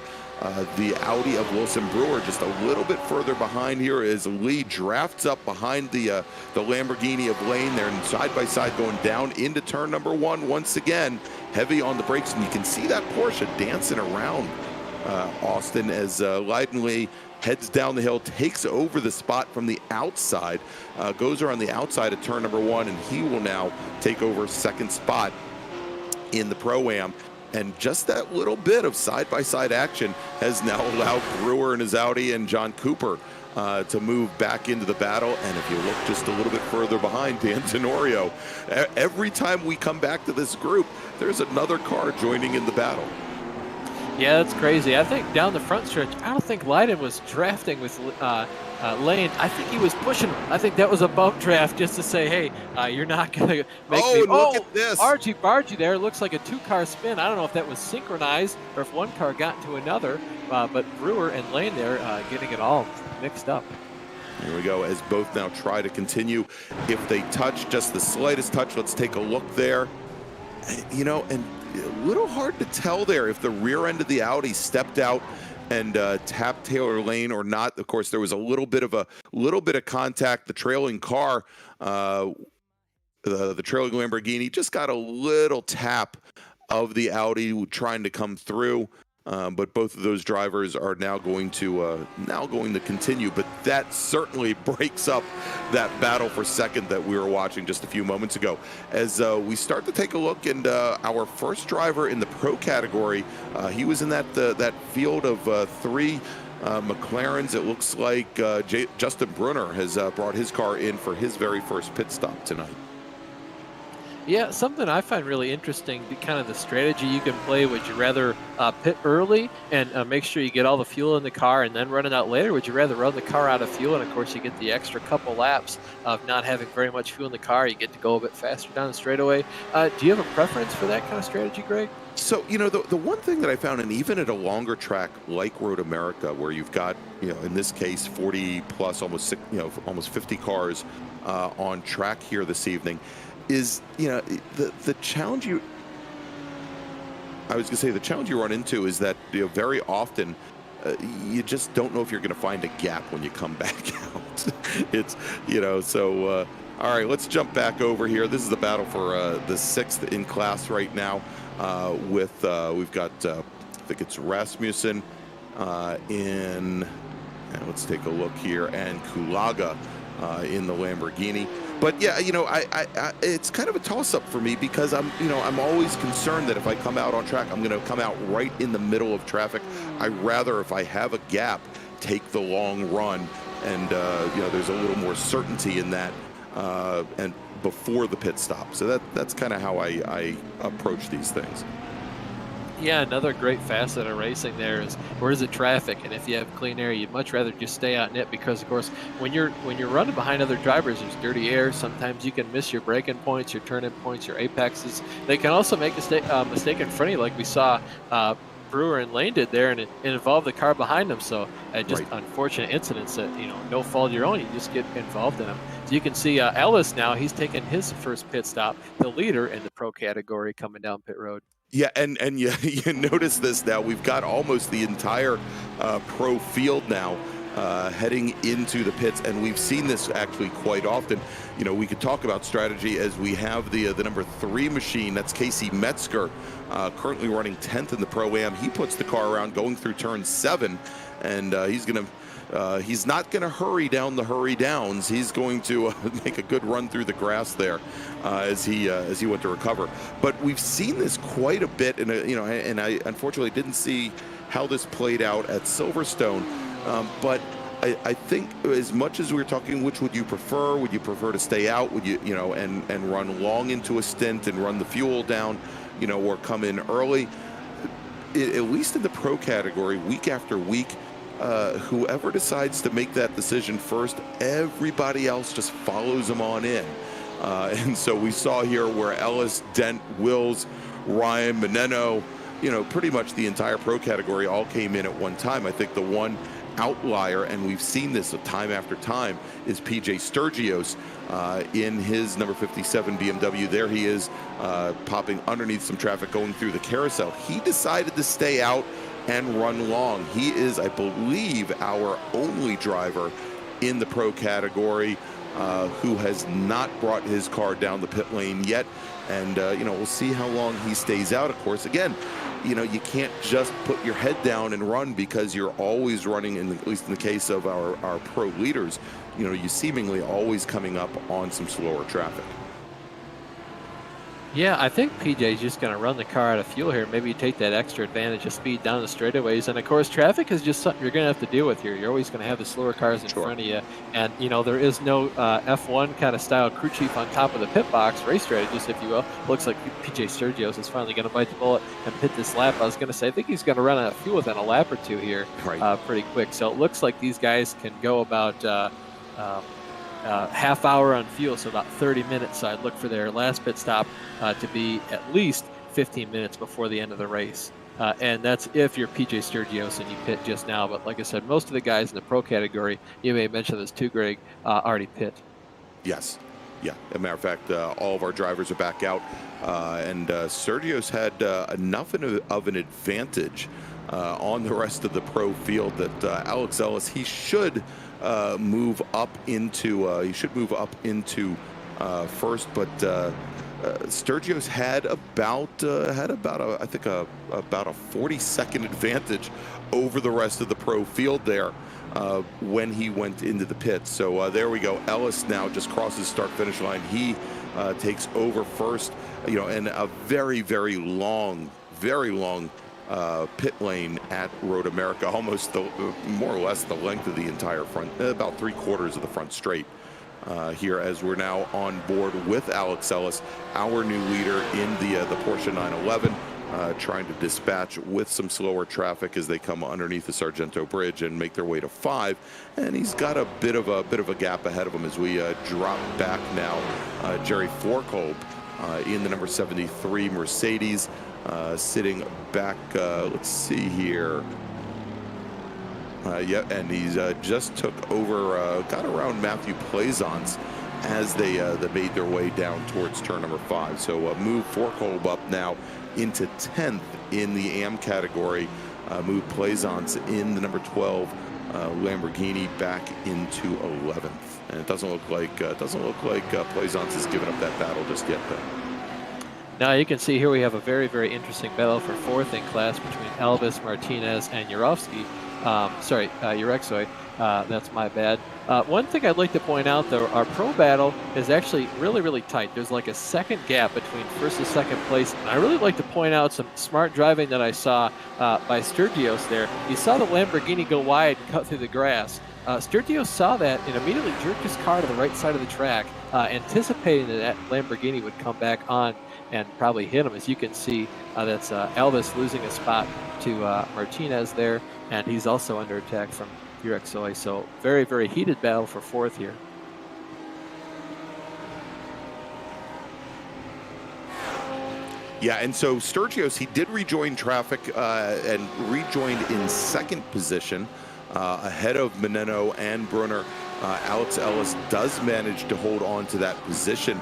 the Audi of Wilson Brewer just a little bit further behind here, as Lee drafts up behind the Lamborghini of Lane there, and side by side going down into turn number 1 once again, heavy on the brakes. And you can see that Porsche dancing around Austin as Leiden Lee heads down the hill, takes over the spot from the outside, goes around the outside of turn number 1, and he will now take over second spot in the Pro-Am. And just that little bit of side-by-side action has now allowed Brewer and his Audi and John Cooper to move back into the battle. And if you look just a little bit further behind, Dan Tenorio, every time we come back to this group, there's another car joining in the battle. Yeah, that's crazy. I think down the front stretch, I don't think Leiden was drafting with Lane. I think he was pushing him. I think that was a bump draft just to say, hey, you're not going to make me. Look at this. Argy-bargy there. Looks like a 2-car spin. I don't know if that was synchronized or if one car got into another, but Brewer and Lane there getting it all mixed up. Here we go, as both now try to continue. If they touch just the slightest touch, let's take a look there. And a little hard to tell there if the rear end of the Audi stepped out and tapped Taylor Lane or not. Of course, there was a little bit of contact. The trailing car, the trailing Lamborghini, just got a little tap of the Audi trying to come through. But both of those drivers are now going to continue. But that certainly breaks up that battle for second that we were watching just a few moments ago. As we start to take a look, and our first driver in the pro category, he was in that field of three McLarens. It looks like Justin Bruner has brought his car in for his very first pit stop tonight. Yeah, something I find really interesting, kind of the strategy you can play. Would you rather pit early and make sure you get all the fuel in the car and then run it out later? Would you rather run the car out of fuel, and of course you get the extra couple laps of not having very much fuel in the car? You get to go a bit faster down the straightaway. Do you have a preference for that kind of strategy, Greg? So, the one thing that I found, and even at a longer track like Road America, where you've got, in this case, 40 plus, almost 50 cars on track here this evening, is, the challenge the challenge you run into is that, very often you just don't know if you're going to find a gap when you come back out. It's, so, all right, let's jump back over here. This is the battle for the 6th in class right now. We've got, I think it's Rasmussen and let's take a look here, and Kulaga in the Lamborghini. But yeah, it's kind of a toss-up for me, because I'm always concerned that if I come out on track, I'm going to come out right in the middle of traffic. I rather, if I have a gap, take the long run, and there's a little more certainty in that, and before the pit stop. So that's kind of how I approach these things. Yeah, another great facet of racing there is, where's the traffic? And if you have clean air, you'd much rather just stay out in it, because of course when you're running behind other drivers, there's dirty air. Sometimes you can miss your braking points, your turn-in points, your apexes. They can also make a mistake in front of you, like we saw Brewer and Lane did there, and it involved the car behind them. So just Right. unfortunate incidents that, no fault of your own, you just get involved in them. So you can see Ellis now, he's taken his first pit stop, the leader in the pro category, coming down pit road. Yeah, and you notice this now. We've got almost the entire pro field now heading into the pits, and we've seen this actually quite often. We could talk about strategy as we have the number 3 machine. That's Casey Metzger, currently running 10th in the Pro-Am. He puts the car around going through turn 7, and he's not going to hurry down the hurry downs. He's going to make a good run through the grass there as he went to recover. But we've seen this quite a bit, and and I unfortunately didn't see how this played out at Silverstone. But I think, as much as we were talking, which would you prefer? Would you prefer to stay out? Would you and run long into a stint and run the fuel down, or come in early? At least in the pro category, week after week, whoever decides to make that decision first, everybody else just follows them on in. And so we saw here where Ellis, Dent, Wills, Ryan, Moneno, pretty much the entire pro category all came in at one time. I think the one outlier, and we've seen this time after time, is PJ Sturgios in his number 57 BMW. There he is, popping underneath some traffic going through the carousel. He decided to stay out and run long. He is, I believe, our only driver in the pro category who has not brought his car down the pit lane yet. And, we'll see how long he stays out. Of course, again, you can't just put your head down and run, because you're always running, at least in the case of our pro leaders, you seemingly always coming up on some slower traffic. Yeah, I think PJ's just going to run the car out of fuel here. Maybe take that extra advantage of speed down the straightaways. And of course, traffic is just something you're going to have to deal with here. You're always going to have the slower cars in front of you. And, there is no F1 kind of style crew chief on top of the pit box, race strategist, if you will. Looks like PJ Sturgios is finally going to bite the bullet and pit this lap. I was going to say, I think he's going to run out of fuel within a lap or two here pretty quick. So it looks like these guys can go about half hour on fuel, so about 30 minutes. So I'd look for their last pit stop to be at least 15 minutes before the end of the race. And that's if you're PJ Sturgios and you pit just now. But like I said, most of the guys in the pro category, you may mention this too, Greg, already pit. Yes. Yeah. As a matter of fact, all of our drivers are back out. And Sturgios had enough of an advantage on the rest of the pro field that Alex Ellis, he should move up into first, but Sturgios had about I think about a 40-second advantage over the rest of the pro field there when he went into the pits. So there we go. Ellis now just crosses start finish line. He takes over first, and a very long pit lane at Road America, almost more or less the length of the entire front, about 3/4 of the front straight. Here as we're now on board with Alex Ellis, our new leader in the Porsche 911, trying to dispatch with some slower traffic as they come underneath the Sargento Bridge and make their way to 5. And he's got a bit of a gap ahead of him as we drop back now. Jerry Forkolb in the number 73 Mercedes, sitting back. Let's see here. Yeah, and he's just took over, got around Matthew Plaisance as they made their way down towards turn number 5. So move Forkolb up now into 10th in the AM category. Move Plaisance in the number 12 Lamborghini back into 11th. And it doesn't look like Plaisance has given up that battle just yet, though. Now you can see here we have a very interesting battle for 4th in class between Elvis, Martinez, and Urexoy. That's my bad. One thing I'd like to point out, though, our pro battle is actually really tight. There's like a second gap between first and second place. And I really like to point out some smart driving that I saw by Sturgios there. You saw the Lamborghini go wide and cut through the grass. Sturgios saw that and immediately jerked his car to the right side of the track, anticipating that Lamborghini would come back on and probably hit him. As you can see, that's Elvis losing a spot to Martinez there, and he's also under attack from Urexoy. So very heated battle for 4th here. Yeah, and so Sturgios, he did rejoin traffic and rejoined in 2nd position ahead of Moneno and Bruner. Alex Ellis does manage to hold on to that position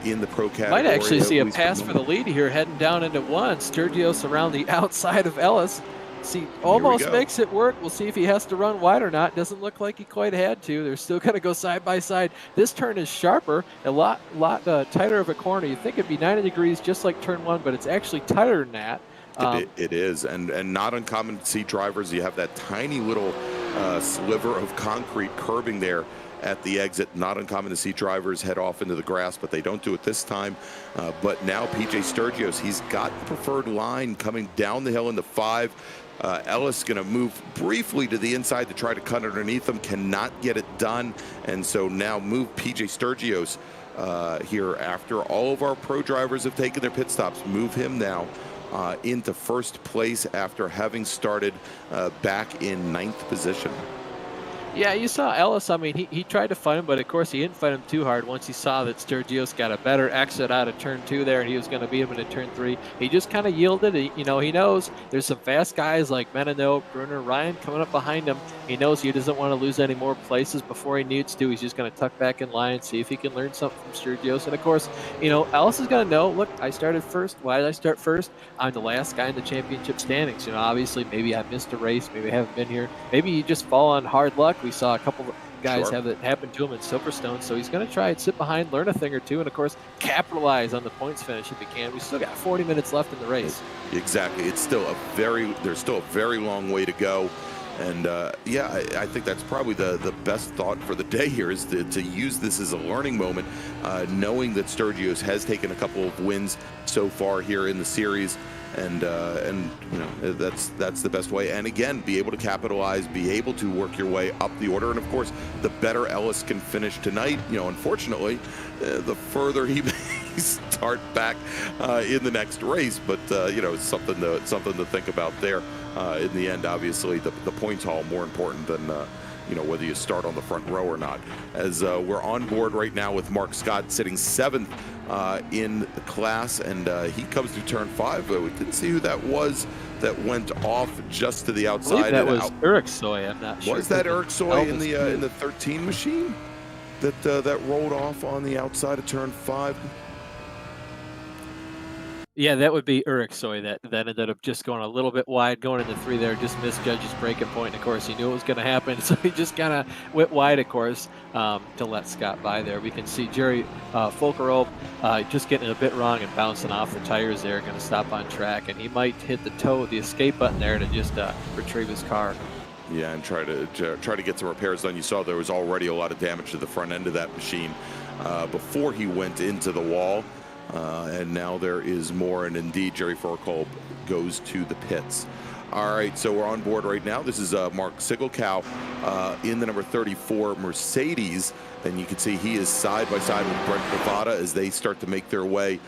in the pro category. Might actually see a pass for the lead here, heading down into 1. Sturgios around the outside of Ellis. See, almost makes it work. We'll see if he has to run wide or not. Doesn't look like he quite had to. They're still going to go side by side. This turn is sharper, a lot tighter of a corner. You think it'd be 90 degrees just like turn 1, but it's actually tighter than that. It is, and not uncommon to see drivers. You have that tiny little sliver of concrete curbing there at the exit. Not uncommon to see drivers head off into the grass, but they don't do it this time. But now PJ Sturgios, he's got the preferred line coming down the hill into 5. Ellis going to move briefly to the inside to try to cut underneath him, cannot get it done, and so now move PJ Sturgios here after all of our pro drivers have taken their pit stops. Move him now into 1st place after having started back in 9th position. Yeah, you saw Ellis. I mean, he tried to fight him, but of course he didn't fight him too hard once he saw that Sturgios got a better exit out of turn 2 there, and he was going to beat him into turn 3. He just kind of yielded. He knows there's some fast guys like Moneno, Bruner, Ryan coming up behind him. He knows he doesn't want to lose any more places before he needs to. He's just going to tuck back in line, see if he can learn something from Sturgios. And of course, Ellis is going to know, look, I started first. Why did I start first? I'm the last guy in the championship standings. Obviously, maybe I missed a race. Maybe I haven't been here. Maybe you just fall on hard luck. We saw a couple of guys have that happen to him in Silverstone, so he's going to try and sit behind, learn a thing or two, and of course capitalize on the points finish if he can. We still got 40 minutes left in the race. Exactly. It's still there's still a very long way to go, and yeah, I think that's probably the best thought for the day here is to use this as a learning moment, knowing that Sturgios has taken a couple of wins so far here in the series. And that's the best way. And again, be able to capitalize, be able to work your way up the order. And of course, the better Ellis can finish tonight, unfortunately, the further he may start back in the next race. But it's something to think about there. In the end, obviously, the points haul more important than whether you start on the front row or not. As we're on board right now with Mark Scott sitting 7th in the class, and he comes to turn 5. We didn't see who that was that went off just to the outside. I believe that was Urexoy. I'm not sure. Was that Urexoy in the 13 machine that rolled off on the outside of turn 5? Yeah, that would be Uriksoy that ended up just going a little bit wide, going into 3 there, just misjudged his breaking point, and of course, he knew it was gonna happen, so he just kinda went wide, of course, to let Scott by there. We can see Jerry Folkerov just getting it a bit wrong and bouncing off the tires there, gonna stop on track, and he might hit the escape button there to just retrieve his car. Yeah, and try to get some repairs done. You saw there was already a lot of damage to the front end of that machine before he went into the wall. And now there is more, and indeed Jerry Furkolb goes to the pits. All right, so we're on board right now. This is Mark Sigelkow in the number 34 Mercedes, and you can see he is side by side with Brent Bovada as they start to make their way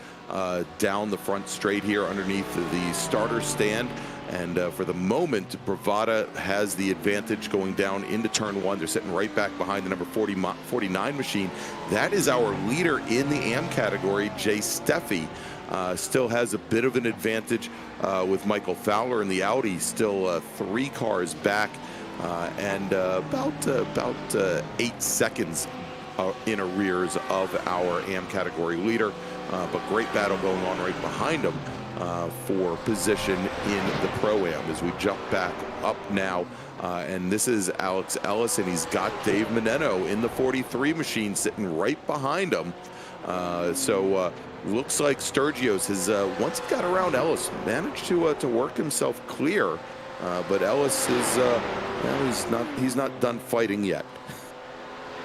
down the front straight here underneath the starter stand. And for the moment, Bravada has the advantage going down into turn 1. They're sitting right back behind the number 49 machine. That is our leader in the AM category, Jay Steffi. Still has a bit of an advantage with Michael Fowler in the Audi, still 3 cars back and about 8 seconds in arrears of our AM category leader. But great battle going on right behind him for position in the Pro-Am as we jump back up now. And this is Alex Ellis, and he's got Dave Moneno in the 43 machine sitting right behind him. So looks like Sturgios has, once he got around Ellis, managed to work himself clear. But Ellis is, well, he's not done fighting yet.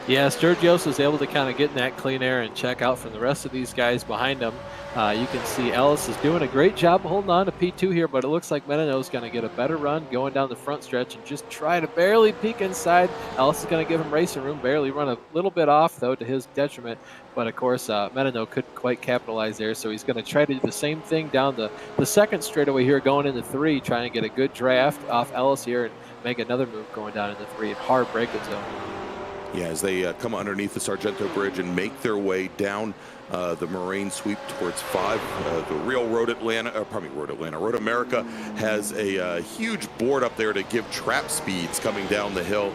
Yeah, Sturgios was able to kind of get in that clean air and check out from the rest of these guys behind him. You can see Ellis is doing a great job holding on to P2 here, but it looks like Moneno is going to get a better run going down the front stretch and just try to barely peek inside. Ellis is going to give him racing room, barely run a little bit off, though, to his detriment. But, of course, Moneno couldn't quite capitalize there, so he's going to try to do the same thing down the second straightaway here going into 3, trying to get a good draft off Ellis here and make another move going down into 3 and hard break it zone. Yeah, as they come underneath the Sargento Bridge and make their way down the Moraine sweep towards 5. The real Road America has a huge board up there to give trap speeds coming down the hill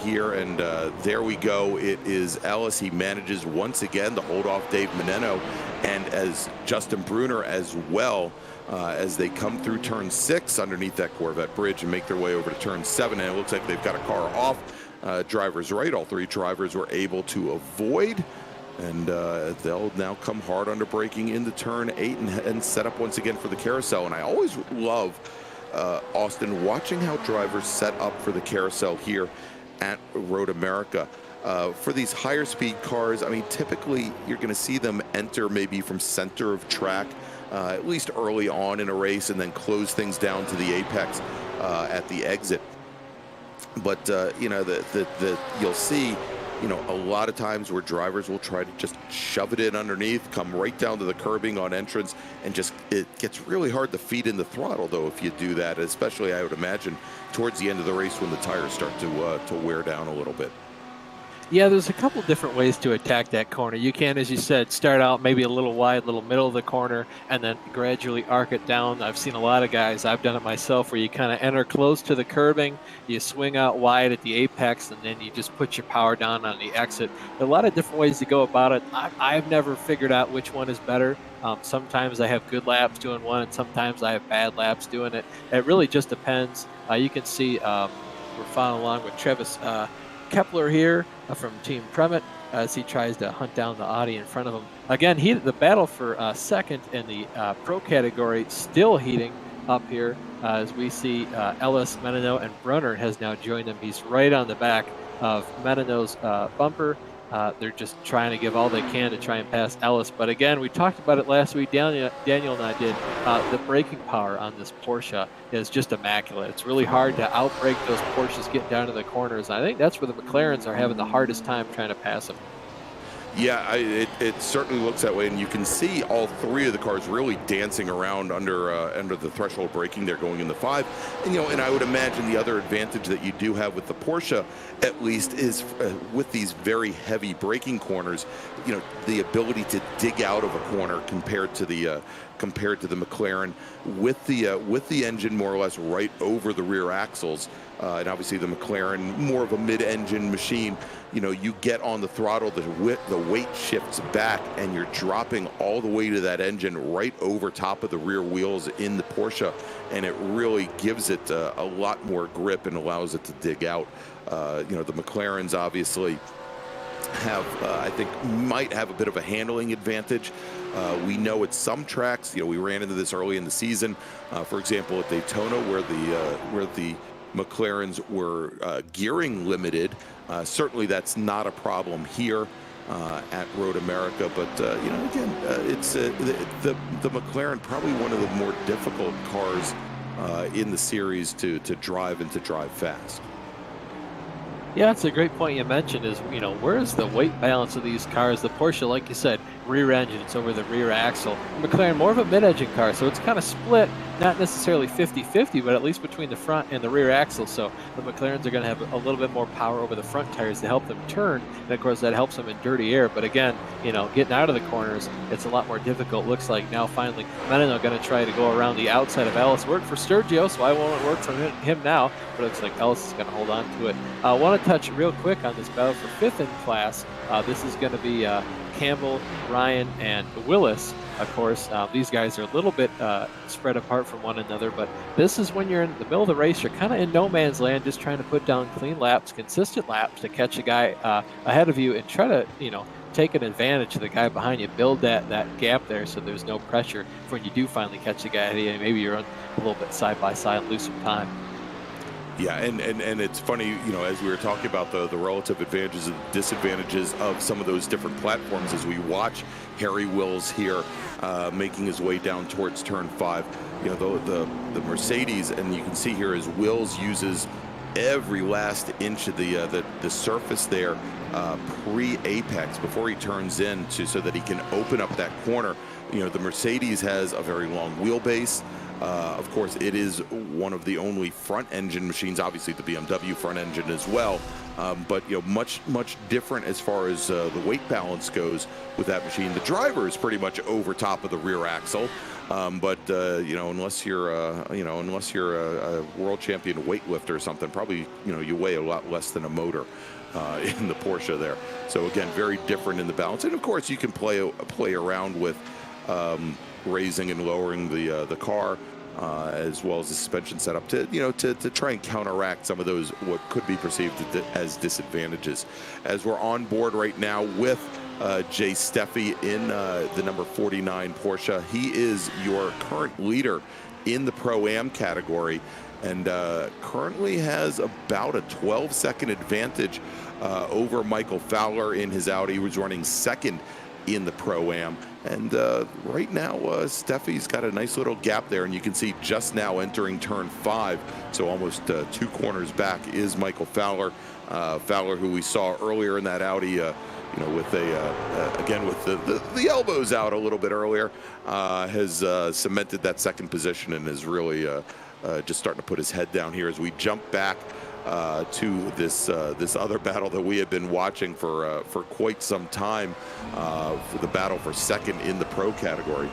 here. And there we go. It is Ellis. He manages once again to hold off Dave Moneno and as Justin Bruner as well. As they come through turn 6 underneath that Corvette bridge and make their way over to turn 7. And it looks like they've got a car off. Driver's right. All 3 drivers were able to avoid, and they'll now come hard under braking into turn 8 and set up once again for the carousel. And I always love, Austin, watching how drivers set up for the carousel here at Road America. For these higher speed cars, I mean, typically you're going to see them enter maybe from center of track, at least early on in a race, and then close things down to the apex at the exit. But you know, you'll see, you know, a lot of times where drivers will try to just shove it in underneath, come right down to the curbing on entrance, and just it gets really hard to feed in the throttle, though, if you do that, especially I would imagine towards the end of the race when the tires start to wear down a little bit. Yeah, there's a couple different ways to attack that corner. You can, as you said, start out maybe a little wide, little middle of the corner, and then gradually arc it down. I've seen a lot of guys, I've done it myself, where you kind of enter close to the curbing, you swing out wide at the apex, and then you just put your power down on the exit. There are a lot of different ways to go about it. I've never figured out which one is better. Sometimes I have good laps doing one, and sometimes I have bad laps doing it. It really just depends. You can see we're following along with Travis Kepler here from Team Premet as he tries to hunt down the Audi in front of him. Again, the battle for second in the pro category still heating up here as we see Ellis, Moneno, and Bruner has now joined him. He's right on the back of Moneno's bumper. They're just trying to give all they can to try and pass Ellis. But again, we talked about it last week. Daniel and I did. The braking power on this Porsche is just immaculate. It's really hard to outbrake those Porsches getting down to the corners. I think that's where the McLarens are having the hardest time trying to pass them. Yeah, it certainly looks that way, and you can see all 3 of the cars really dancing around under the threshold braking. They're going in the 5, and and I would imagine the other advantage that you do have with the Porsche, at least, is with these very heavy braking corners, the ability to dig out of a corner compared to the compared to the McLaren, with the engine more or less right over the rear axles. And obviously the McLaren, more of a mid-engine machine. You know, you get on the throttle, the weight shifts back, and you're dropping all the way to that engine right over top of the rear wheels in the Porsche, and it really gives it a lot more grip and allows it to dig out. You know, the McLarens obviously have, I think, might have a bit of a handling advantage. We know at some tracks, you know, we ran into this early in the season. For example, at Daytona, where the McLarens were gearing limited. Certainly that's not a problem here at Road America, but you know, again, it's the McLaren, probably one of the more difficult cars in the series to drive and to drive fast. Yeah, it's a great point you mentioned is, you know, where's the weight balance of these cars? The Porsche, like you said, rear engine, it's over the rear axle. McLaren, more of a mid-engine car, so it's kind of split, not necessarily 50-50, but at least between the front and the rear axle. So the McLarens are going to have a little bit more power over the front tires to help them turn, and of course that helps them in dirty air. But again, you know, getting out of the corners, it's a lot more difficult. Looks like now finally Moneno going to try to go around the outside of Ellis. Worked for Sturgios, why won't it work for him now? But it looks like Ellis is going to hold on to it. I want to touch real quick on this battle for fifth in class. This is going to be Campbell, Ryan, and Willis. Of course, these guys are a little bit spread apart from one another, but this is when you're in the middle of the race, you're kind of in no man's land, just trying to put down clean laps, consistent laps to catch a guy ahead of you and try to, you know, take an advantage of the guy behind you, build that gap there so there's no pressure for when you do finally catch the guy ahead of you. Maybe you're on a little bit side by side, lose some time. Yeah, and it's funny, you know, as we were talking about the relative advantages and disadvantages of some of those different platforms, as we watch Harry Wills here making his way down towards turn 5. You know, the Mercedes, and you can see here as Wills uses every last inch of the surface there pre-apex before he turns in so that he can open up that corner. You know, the Mercedes has a very long wheelbase. Of course, it is one of the only front engine machines, obviously the BMW front engine as well, but you know, much different as far as the weight balance goes with that machine. The driver is pretty much over top of the rear axle, but you know, unless you're a world champion weightlifter or something, probably, you know, you weigh a lot less than a motor in the Porsche there. So again, very different in the balance, and of course you can play around with raising and lowering the car, as well as the suspension setup to try and counteract some of those what could be perceived as disadvantages. As we're on board right now with Jay Steffi in the number 49 Porsche, he is your current leader in the Pro-Am category, and currently has about a 12-second advantage over Michael Fowler in his Audi, who was running second in the Pro-Am. And right now, Steffi's got a nice little gap there, and you can see just now entering turn 5, so almost 2 corners back, is Michael Fowler. Fowler, who we saw earlier in that Audi, you know, with again with the elbows out a little bit earlier, has cemented that second position and is really just starting to put his head down here as we jump back to this other battle that we have been watching for quite some time, for the battle for second in the Pro category.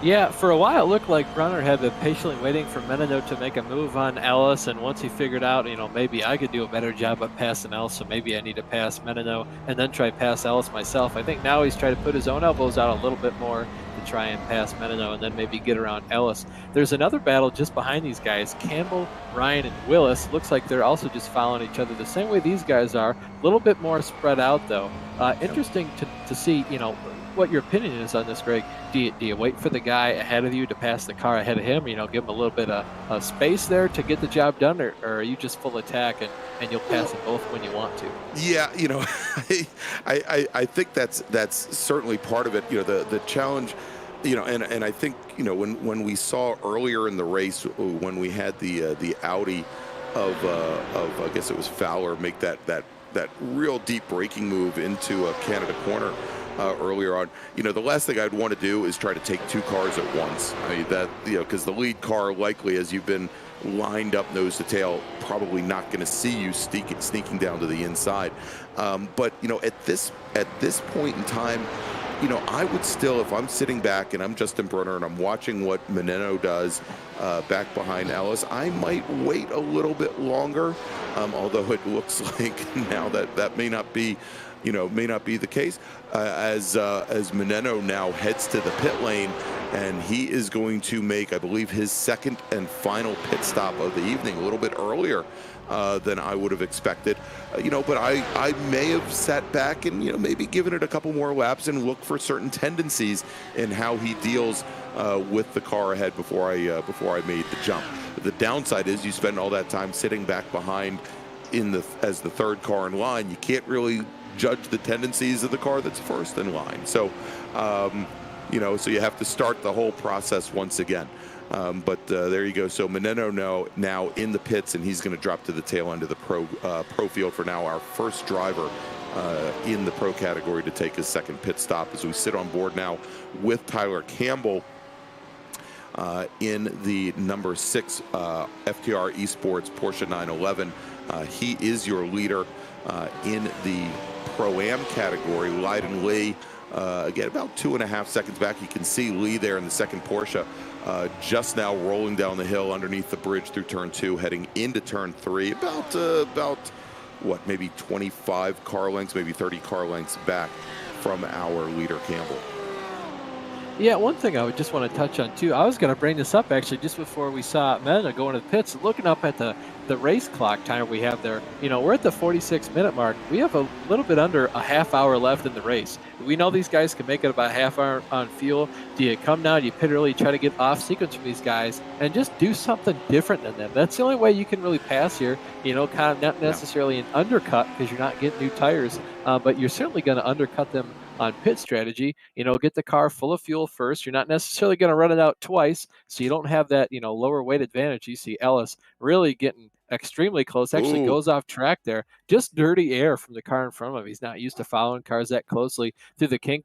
Yeah, for a while it looked like Bruner had been patiently waiting for Moneno to make a move on Ellis, and once he figured out, you know, maybe I could do a better job of passing Ellis, so maybe I need to pass Moneno and then try to pass Ellis myself. I think now he's trying to put his own elbows out a little bit more to try and pass Moneno and then maybe get around Ellis. There's another battle just behind these guys, Campbell, Ryan, and Willis. Looks like they're also just following each other the same way these guys are, a little bit more spread out though. Interesting to see, you know, what your opinion is on this, Greg. Do you wait for the guy ahead of you to pass the car ahead of him, you know, give him a little bit of space there to get the job done, or are you just full attack and you'll pass them both when you want to? Yeah, you know, I think that's certainly part of it. You know, the challenge, you know, and I think, you know, when we saw earlier in the race, when we had the Audi of I guess it was Fowler make that real deep braking move into a Canada corner earlier on, you know, the last thing I'd want to do is try to take 2 cars at once. I mean, that, you know, because the lead car likely, as you've been lined up nose to tail, probably not going to see you sneaking down to the inside. But you know, at this point in time, I would still, if I'm sitting back and I'm Justin Bruner and I'm watching what Moneno does back behind Ellis, I might wait a little bit longer. Although it looks like now that may not be, the case, as Moneno now heads to the pit lane, and he is going to make, I believe, his second and final pit stop of the evening, a little bit earlier than I would have expected. But I may have sat back and maybe given it a couple more laps and look for certain tendencies in how he deals with the car ahead before I made the jump. The downside is you spend all that time sitting back behind as the third car in line. You can't really judge the tendencies of the car that's first in line. So so you have to start the whole process once again. But there you go. So Moneno now in the pits, and he's going to drop to the tail end of the pro field for now. Our first driver in the pro category to take his second pit stop, as we sit on board now with Tyler Campbell in the number 6 FTR Esports Porsche 911. He is your leader in the Pro-Am category. Lyden Lee, again, about 2.5 seconds back. You can see Lee there in the second Porsche, just now rolling down the hill underneath the bridge through turn 2, heading into turn 3, about what, maybe 25 car lengths, maybe 30 car lengths back from our leader Campbell. Yeah, one thing I would just want to touch on too, I was going to bring this up actually just before we saw Moneno go into the pits, looking up at the race clock time we have there. We're at the 46-minute mark. We have a little bit under a half hour left in the race. We know these guys can make it about a half hour on fuel. Do you come now, do you pit early, try to get off sequence from these guys and just do something different than them? That's the only way you can really pass here, kind of not necessarily an undercut because you're not getting new tires, but you're certainly going to undercut them on pit strategy. Get the car full of fuel first. You're not necessarily going to run it out twice, so you don't have that lower weight advantage. You see Ellis really getting extremely close, actually goes off track there. Just dirty air from the car in front of him. He's not used to following cars that closely through the kink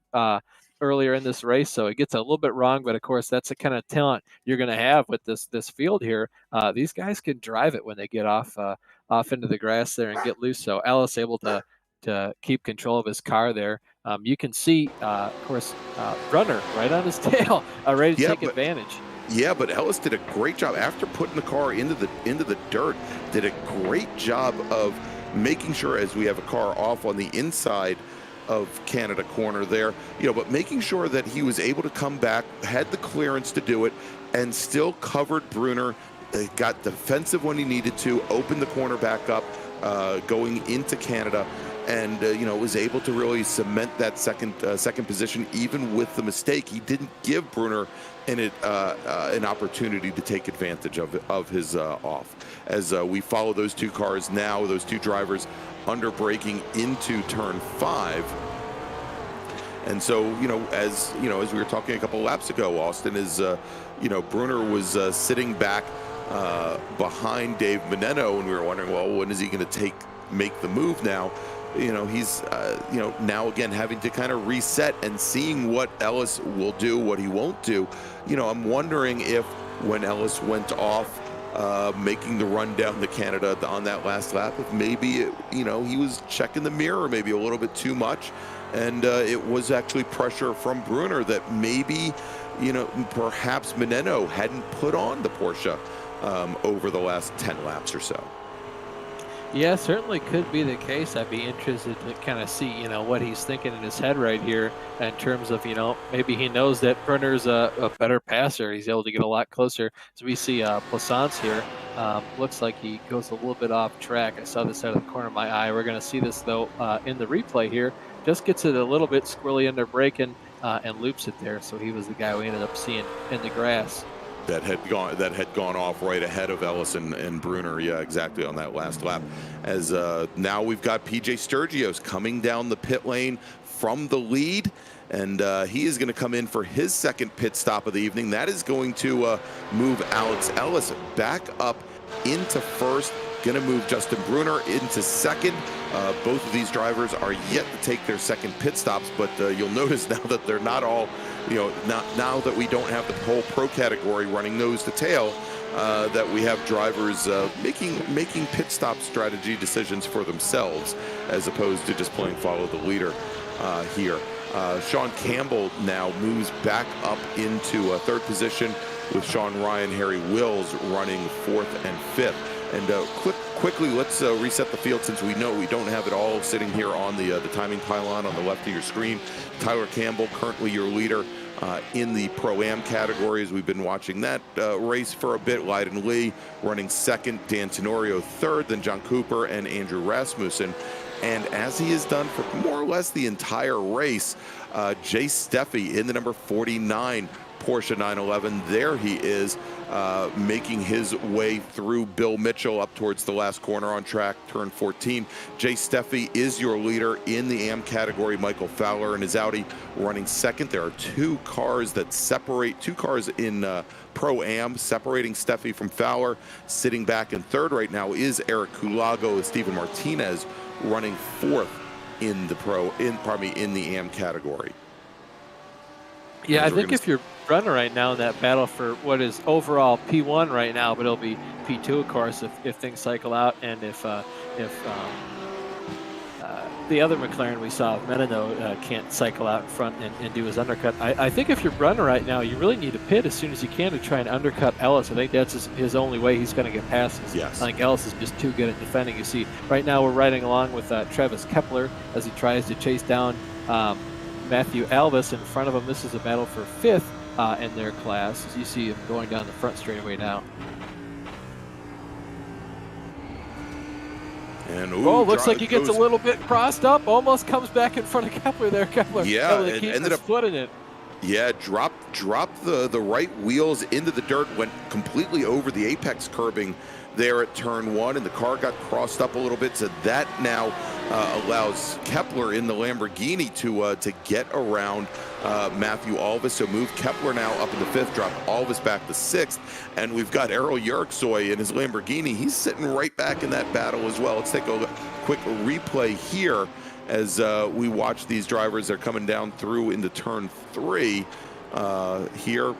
earlier in this race, so it gets a little bit wrong, but of course that's the kind of talent you're going to have with this field here. These guys can drive it when they get off into the grass there and get loose, so Ellis able to keep control of his car there. You can see, of course, Bruner right on his tail, ready to take advantage. Yeah, but Ellis did a great job after putting the car into the dirt. Did a great job of making sure, as we have a car off on the inside of Canada corner there, but making sure that he was able to come back, had the clearance to do it, and still covered Bruner. Got defensive when he needed to, opened the corner back up, going into Canada. And was able to really cement that second position, even with the mistake. He didn't give Bruner an opportunity to take advantage of his off. As we follow those two cars now, those two drivers under braking into turn 5. And so as we were talking a couple laps ago, Austin, is Bruner was sitting back behind Dave Moneno, and we were wondering, well, when is he going to make the move now? He's now again having to kind of reset and seeing what Ellis will do, what he won't do. I'm wondering if when Ellis went off making the run down to Canada on that last lap, if maybe he was checking the mirror maybe a little bit too much, and it was actually pressure from Bruner that maybe perhaps Moneno hadn't put on the Porsche over the last 10 laps or so. Yeah, certainly could be the case. I'd be interested to kind of see, what he's thinking in his head right here in terms of, maybe he knows that Bruner's a better passer. He's able to get a lot closer. So we see Plaisance here. Looks like he goes a little bit off track. I saw this out of the corner of my eye. We're going to see this, though, in the replay here. Just gets it a little bit squirrely under braking and loops it there. So he was the guy we ended up seeing in the grass. That had gone off right ahead of Ellis and Bruner. Yeah, exactly, on that last lap. As now we've got PJ Sturgios coming down the pit lane from the lead, and he is going to come in for his second pit stop of the evening. That is going to move Alex Ellis back up into first. Going to move Justin Bruner into second. Both of these drivers are yet to take their second pit stops, but you'll notice now that they're not all, now that we don't have the whole pro category running nose to tail, that we have drivers making pit stop strategy decisions for themselves, as opposed to just playing follow the leader here. Sean Campbell now moves back up into third position, with Sean Ryan, Harry Wills running fourth and fifth. And quickly, let's reset the field, since we know we don't have it all sitting here on the timing pylon on the left of your screen. Tyler Campbell, currently your leader in the Pro-Am category, as we've been watching that race for a bit. Lyden Lee running second, Dan Tenorio third, then John Cooper and Andrew Rasmussen. And as he has done for more or less the entire race, Jay Steffi in the number 49 Porsche 911. There he is, making his way through Bill Mitchell up towards the last corner on track, turn 14. Jay Steffi is your leader in the AM category. Michael Fowler and his Audi running second. There are two cars that separate, two cars in Pro-Am separating Steffi from Fowler. Sitting back in third right now is Eric Kulago and Steven Martinez running fourth in the in the AM category. Yeah, I think if you're running right now in that battle for what is overall P1 right now, but it'll be P2, of course, if things cycle out, and if the other McLaren we saw, Moneno, can't cycle out in front and do his undercut. I think if you're running right now, you really need to pit as soon as you can to try and undercut Ellis. I think that's his only way he's going to get past us. Yes. I think Ellis is just too good at defending. You see, right now we're riding along with Travis Kepler as he tries to chase down Matthew Alvis in front of him. This is a battle for fifth in their class, as you see him going down the front straightaway now. And looks like he gets a little bit crossed up, almost comes back in front of Kepler there. Kepler, yeah, it ended up splitting it. Yeah, dropped the right wheels into the dirt, went completely over the apex curbing there at turn one, and the car got crossed up a little bit, so that now allows Kepler in the Lamborghini to get around Matthew Alvis. So move Kepler now up into fifth, drop Alvis back to sixth, and we've got Errol Yerksoy in his Lamborghini. He's sitting right back in that battle as well. Let's take a quick replay here as we watch these drivers. They're coming down through into turn three here.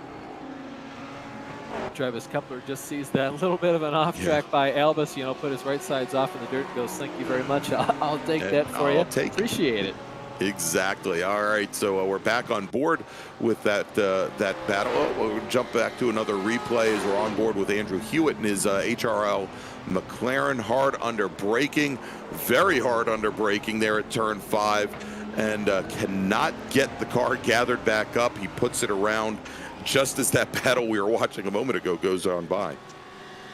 Travis Kepler just sees that little bit of an off track by Albus, put his right sides off in the dirt and goes, "Thank you very much. I'll take that for you. Appreciate it." Exactly. All right, so we're back on board with that battle. We'll jump back to another replay as we're on board with Andrew Hewitt and his HRL McLaren. Hard under braking, very hard under braking there at turn 5, and cannot get the car gathered back up. He puts it around just as that battle we were watching a moment ago goes on by.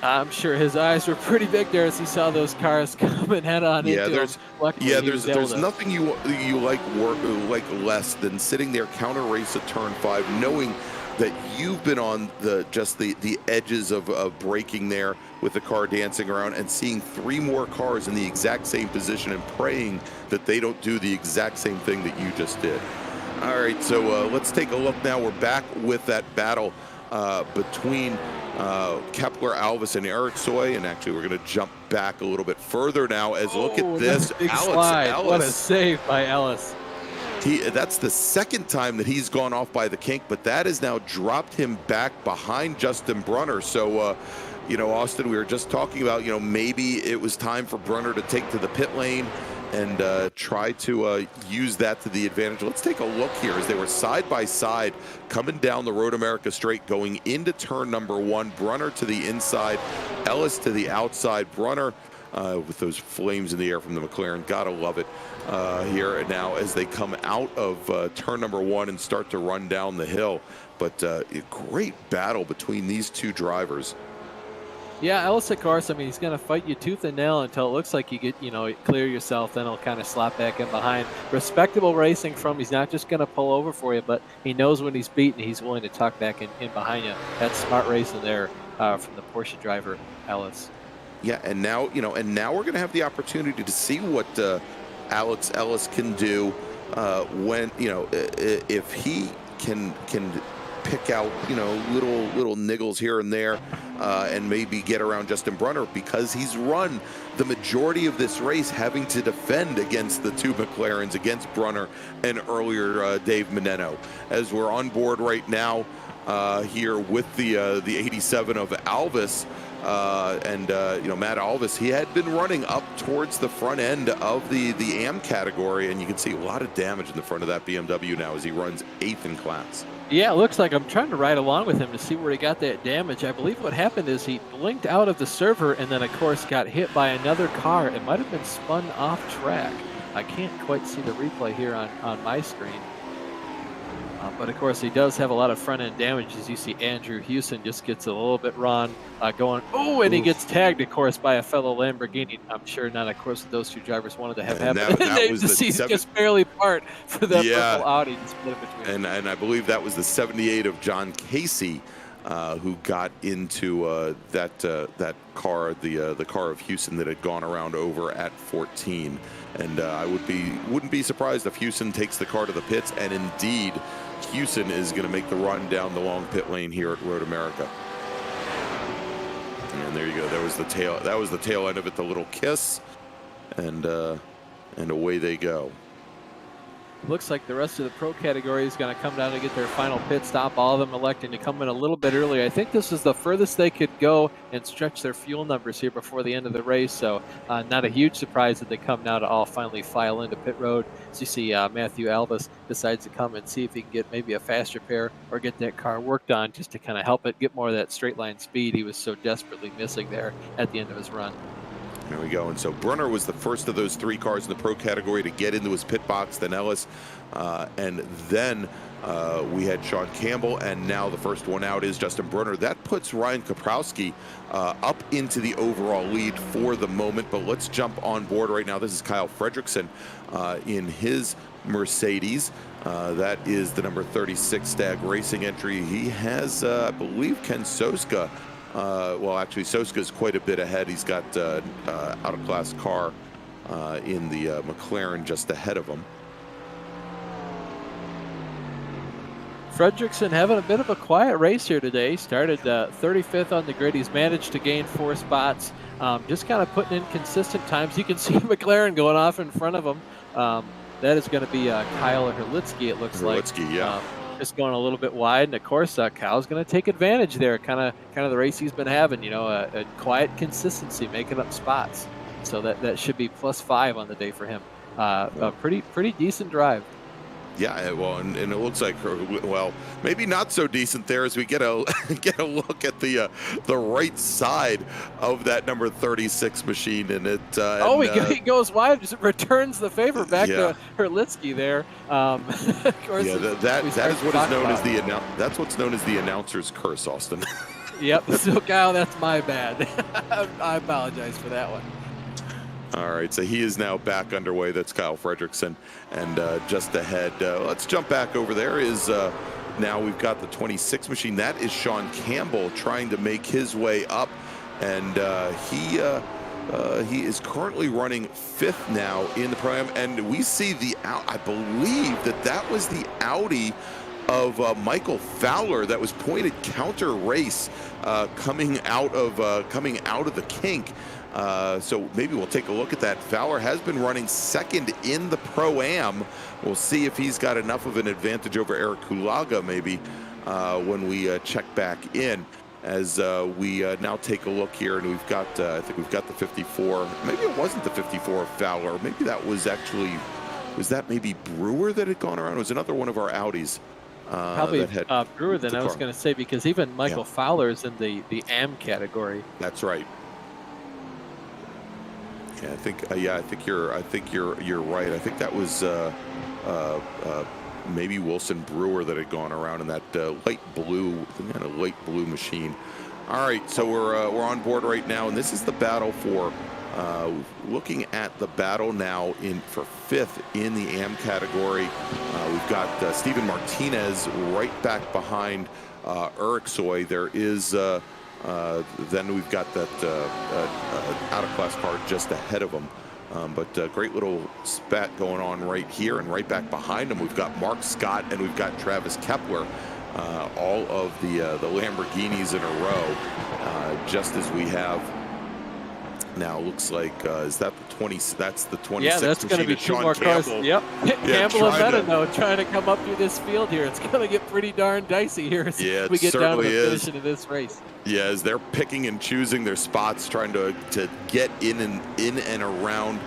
I'm sure his eyes were pretty big there as he saw those cars coming head on into him. Luckily, there's nothing you like less than sitting there counter race at turn 5, knowing that you've been on the edges of braking there with the car dancing around, and seeing 3 more cars in the exact same position and praying that they don't do the exact same thing that you just did. All right, so let's take a look now. We're back with that battle between Kepler, Alvis, and Yerksoy, and actually we're going to jump back a little bit further now as look at this. Ellis. What a save by Ellis. That's the second time that he's gone off by the kink, but that has now dropped him back behind Justin Bruner. So, Austin, we were just talking about, maybe it was time for Bruner to take to the pit lane and try to use that to the advantage. Let's take a look here as they were side by side coming down the Road America straight, going into turn number 1. Bruner to the inside, Ellis to the outside. Bruner with those flames in the air from the McLaren, gotta love it here and now as they come out of turn number 1 and start to run down the hill. But a great battle between these two drivers. Yeah, Ellis, of course, he's going to fight you tooth and nail until it looks like you get, clear yourself. Then he'll kind of slap back in behind. Respectable racing from, he's not just going to pull over for you, but he knows when he's beaten, he's willing to tuck back in behind you. That's smart racing there from the Porsche driver, Ellis. Yeah, and now, now we're going to have the opportunity to see what Alex Ellis can do when, if he can pick out, little niggles here and there and maybe get around Justin Bruner, because he's run the majority of this race having to defend against the 2 McLarens, against Bruner and earlier Dave Moneno. As we're on board right now here with the 87 of Alvis, You know, Matt Alvis, he had been running up towards the front end of the AM category, and you can see a lot of damage in the front of that BMW now as he runs 8th in class. Yeah, it looks like I'm trying to ride along with him to see where he got that damage. I believe what happened is he blinked out of the server and then, of course, got hit by another car. It might have been spun off track. I can't quite see the replay here on my screen. But, of course, he does have a lot of front-end damage. As you see, Andrew Houston just gets a little bit run going. Oh, and he gets tagged, of course, by a fellow Lamborghini. I'm sure not, of course, those two drivers wanted to have happen. That was the season just barely part for that purple Audi to split between. And I believe that was the 78 of John Casey who got into that car, the car of Houston that had gone around over at 14. And I wouldn't be surprised if Houston takes the car to the pits, and indeed Houston is going to make the run down the long pit lane here at Road America. And there you go. That was the tail end of it, the little kiss, and away they go. Looks like the rest of the pro category is going to come down to get their final pit stop, all of them electing to come in a little bit earlier. I think this is the furthest they could go and stretch their fuel numbers here before the end of the race, so not a huge surprise that they come now to all finally file into pit road. As you see, Matthew Alvis decides to come and see if he can get maybe a faster pair or get that car worked on just to kind of help it get more of that straight line speed he was so desperately missing there at the end of his run. There we go. And so Bruner was the first of those 3 cars in the pro category to get into his pit box, then Ellis, and then we had Sean Campbell, and now the first one out is Justin Bruner. That puts Ryan Kapowski up into the overall lead for the moment, but let's jump on board right now. This is Kyle Fredrickson in his Mercedes. That is the number 36 Stag Racing entry. He has, I believe, Ken Soska. Well, actually, Soska's quite a bit ahead. He's got out-of-class car in the McLaren just ahead of him. Fredrickson having a bit of a quiet race here today. Started 35th on the grid. He's managed to gain 4 spots. Just kind of putting in consistent times. You can see McLaren going off in front of him. That is going to be Kyle Herlitzky, it looks like. Herlitzky, yeah. Just going a little bit wide, and of course Kyle's going to take advantage there. Kind of the race he's been having, you know, a quiet consistency, making up spots. So that should be +5 on the day for him. A pretty decent drive. Yeah, well, and it looks like, well, maybe not so decent there as we get a look at the right side of that number 36 machine, and it. He goes wide, just returns the favor back to Herlitzky there. Of course, yeah, that is what is known as that's what's known as the announcer's curse, Austin. Yep. So Kyle, that's my bad. I apologize for that one. All right, so he is now back underway. That's Kyle Fredrickson. And just ahead, let's jump back over there. Now we've got the 26 machine. That is Sean Campbell trying to make his way up. And he is currently running 5th now in the Pro-Am. And we see I believe that was the Audi of Michael Fowler that was pointed counter race coming out of the kink. So maybe we'll take a look at that. Fowler has been running 2nd in the Pro-Am. We'll see if he's got enough of an advantage over Eric Kulaga maybe when we check back in. As we now take a look here, and we've got, I think we've got the 54. Maybe it wasn't the 54 of Fowler. Maybe that was actually, was that maybe Brewer that had gone around? It was another one of our Audis. Probably Brewer than I was going to say, because even Michael Fowler is in the AM category. That's right. Yeah, I think you're right. I think that was maybe Wilson Brewer that had gone around in that light blue machine. All right, so we're on board right now, and this is the battle for looking at the battle now for 5th in the AM category. We've got Steven Martinez right back behind Eriksoy. There is then we've got that out-of-class car just ahead of him. But great little spat going on right here, and right back behind him we've got Mark Scott and we've got Travis Kepler, all of the Lamborghinis in a row, just as we have Now looks like is that the 20? That's the 26th Yeah, that's going to be two more cars. Yep. Yeah, Campbell and Moneno trying to come up through this field here. It's going to get pretty darn dicey here as we get down to the finish of this race. Yeah, as they're picking and choosing their spots, trying to get in and around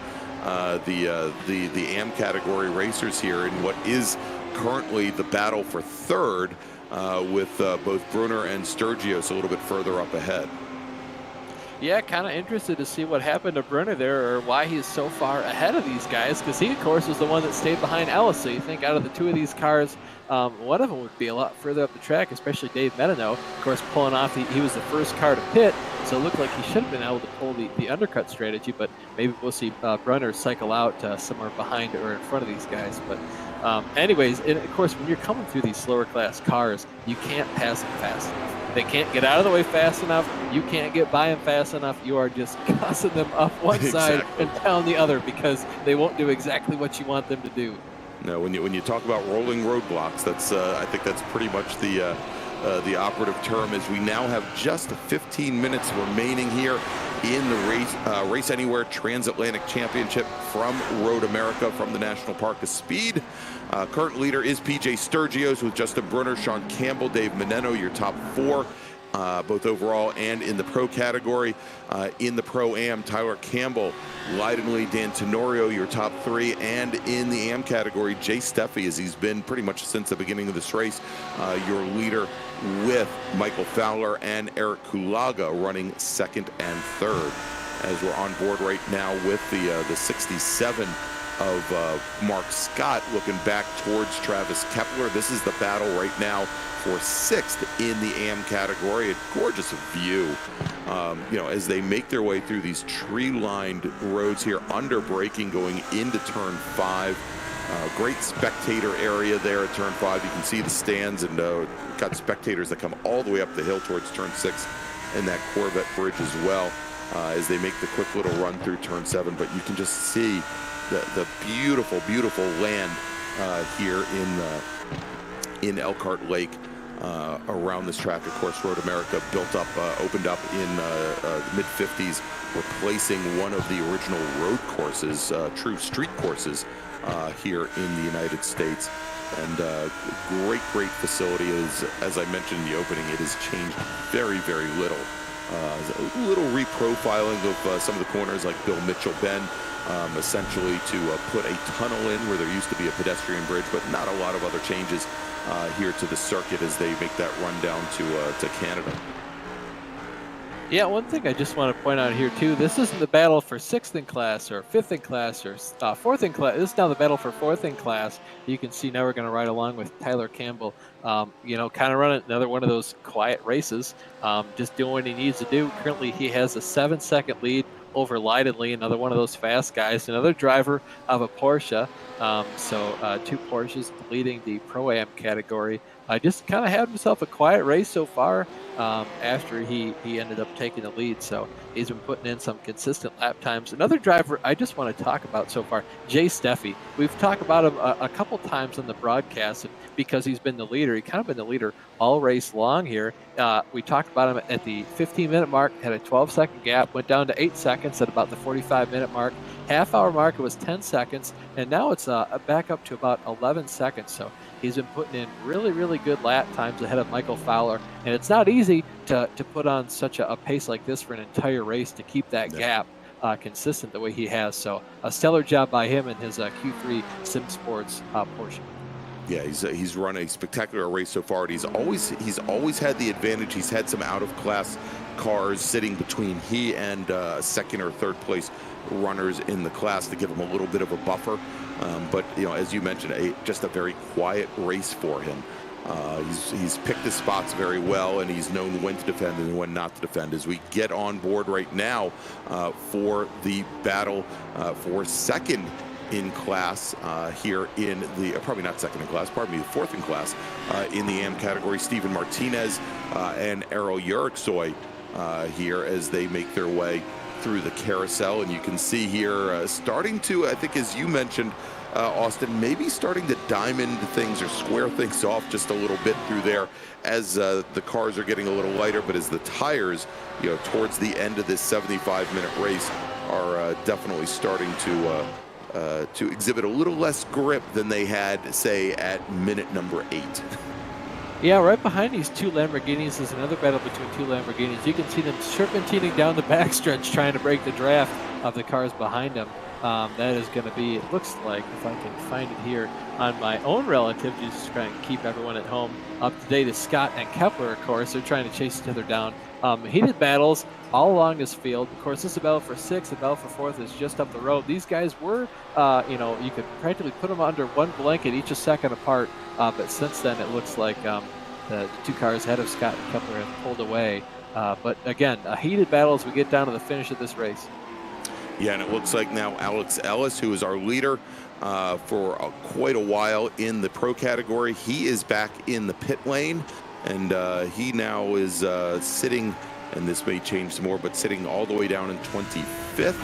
the AM category racers here in what is currently the battle for third, with both Bruner and Sturgios a little bit further up ahead. Yeah, kind of interested to see what happened to Bruner there, or why he's so far ahead of these guys, because he, of course, was the one that stayed behind Ellis. So you think out of the two of these cars, one of them would be a lot further up the track, especially Dave Moneno, of course, pulling off. He was the first car to pit, so it looked like he should have been able to pull the undercut strategy, but maybe we'll see Bruner cycle out somewhere behind or in front of these guys. But anyways, and of course, when you're coming through these slower class cars, you can't pass them fast enough. They can't get out of the way fast enough. You can't get by them fast enough. You are just cussing them up one side and down the other, because they won't do exactly what you want them to do. No, when you talk about rolling roadblocks, that's I think that's pretty much the operative term, as we now have just 15 minutes remaining here in the Race Anywhere Transatlantic Championship from Road America, from the National Park of Speed. Current leader is PJ Sturgios with Justin Bruner, Sean Campbell, Dave Moneno, your top four, both overall and in the pro category. In the Pro-Am, Tyler Campbell, Leidenly, Dan Tenorio, your top three, and in the Am category, Jay Steffi, as he's been pretty much since the beginning of this race, your leader, with Michael Fowler and Eric Kulaga running second and third. As we're on board right now with the 67 of Mark Scott, looking back towards Travis Kepler. This is the battle right now for sixth in the AM category. A gorgeous view, as they make their way through these tree-lined roads here, under braking going into turn 5. Great spectator area there at turn 5. You can see the stands, and got spectators that come all the way up the hill towards turn 6 and that Corvette bridge as well, as they make the quick little run through turn 7. But you can just see the beautiful, beautiful land here in Elkhart Lake around this track. Of course, Road America opened up in the mid-50s, replacing one of the original road courses, true street courses, here in the United States. And great facility. As I mentioned in the opening, it has changed very, very little. A little reprofiling of some of the corners, like Bill Mitchell Bend, essentially to put a tunnel in where there used to be a pedestrian bridge, but not a lot of other changes here to the circuit as they make that run down to Canada. Yeah, one thing I just want to point out here too, this isn't the battle for 6th in class or 5th in class or 4th in class. This is now the battle for 4th in class. You can see now we're going to ride along with Tyler Campbell, kind of running another one of those quiet races, just doing what he needs to do. Currently, he has a 7-second lead over Leidenly, another one of those fast guys, another driver of a Porsche. Two Porsches leading the Pro-Am category. Just kind of had himself a quiet race so far, after he ended up taking the lead. So he's been putting in some consistent lap times. Another driver I just want to talk about so far, Jay Steffi. We've talked about him a couple times on the broadcast, and because he's been the leader, he kind of been the leader all race long here. We talked about him at the 15-minute mark, had a 12-second gap, went down to 8 seconds at about the 45-minute mark. Half-hour mark, it was 10 seconds, and now it's back up to about 11 seconds. So he's been putting in really, really good lap times ahead of Michael Fowler, and it's not easy to put on such a pace like this for an entire race, to keep that gap consistent the way he has. So a stellar job by him in his Q3 Sim Sports Porsche. Yeah, he's run a spectacular race so far, and he's always had the advantage. He's had some out-of-class cars sitting between he and second or third place runners in the class to give him a little bit of a buffer. But as you mentioned, just a very quiet race for him. He's picked his spots very well, and he's known when to defend and when not to defend. As we get on board right now for the battle for second in class here in the, probably not second in class, pardon me, fourth in class in the AM category, Steven Martinez and Errol Yeriksoy here as they make their way through the carousel, and you can see here starting to, I think, as you mentioned, Austin, maybe starting to diamond things or square things off just a little bit through there as the cars are getting a little lighter, but as the tires, towards the end of this 75-minute race are definitely starting to exhibit a little less grip than they had, say, at minute number 8. Yeah, right behind these two Lamborghinis is another battle between two Lamborghinis. You can see them serpentining down the backstretch trying to break the draft of the cars behind them. That is going to be, it looks like, if I can find it here, on my own relative, just to try and keep everyone at home up to date, is Scott and Kepler, of course. They're trying to chase each other down. Heated battles all along this field. Of course, this is a battle for 6th. The battle for 4th is just up the road. These guys were, you could practically put them under one blanket, each a second apart. But since then, it looks like the two cars ahead of Scott and Kepler have pulled away. But again, a heated battle as we get down to the finish of this race. Yeah, and it looks like now Alex Ellis, who is our leader for quite a while in the pro category, he is back in the pit lane, and he now is sitting, and this may change some more, but sitting all the way down in 25th.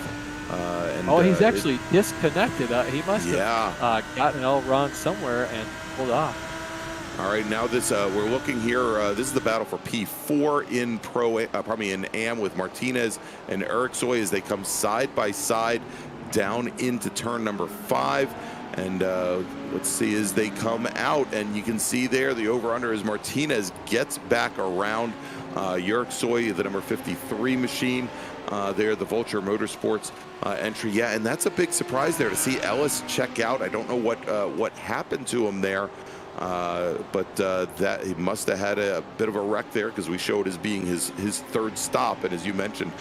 He's actually disconnected. He must have gotten it all wrong somewhere and pulled off. All right, now this we're looking here. This is the battle for P4 in AM with Martinez and Eriksoy as they come side by side down into turn number 5. And let's see as they come out, and you can see there the over/under as Martinez gets back around Eriksoy, the number 53 machine. There, the Vulture Motorsports entry. Yeah, and that's a big surprise there to see Ellis check out. I don't know what happened to him there. But that he must have had a bit of a wreck there, because we showed as being his 3rd stop, and as you mentioned,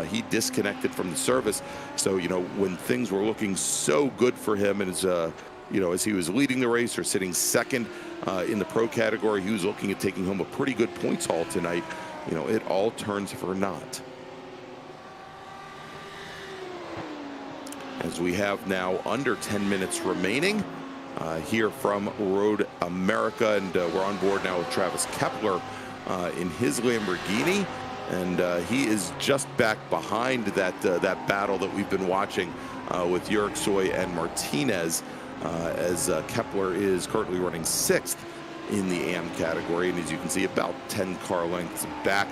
he disconnected from the service. So when things were looking so good for him, and as he was leading the race or sitting 2nd in the pro category, he was looking at taking home a pretty good points haul tonight. It all turns for naught. As we have now under 10 minutes remaining. Here from Road America, and we're on board now with Travis Kepler in his Lamborghini, and he is just back behind that battle that we've been watching with Eriksoy and Martinez, as Kepler is currently running 6th in the AM category, and as you can see, about 10 car lengths back.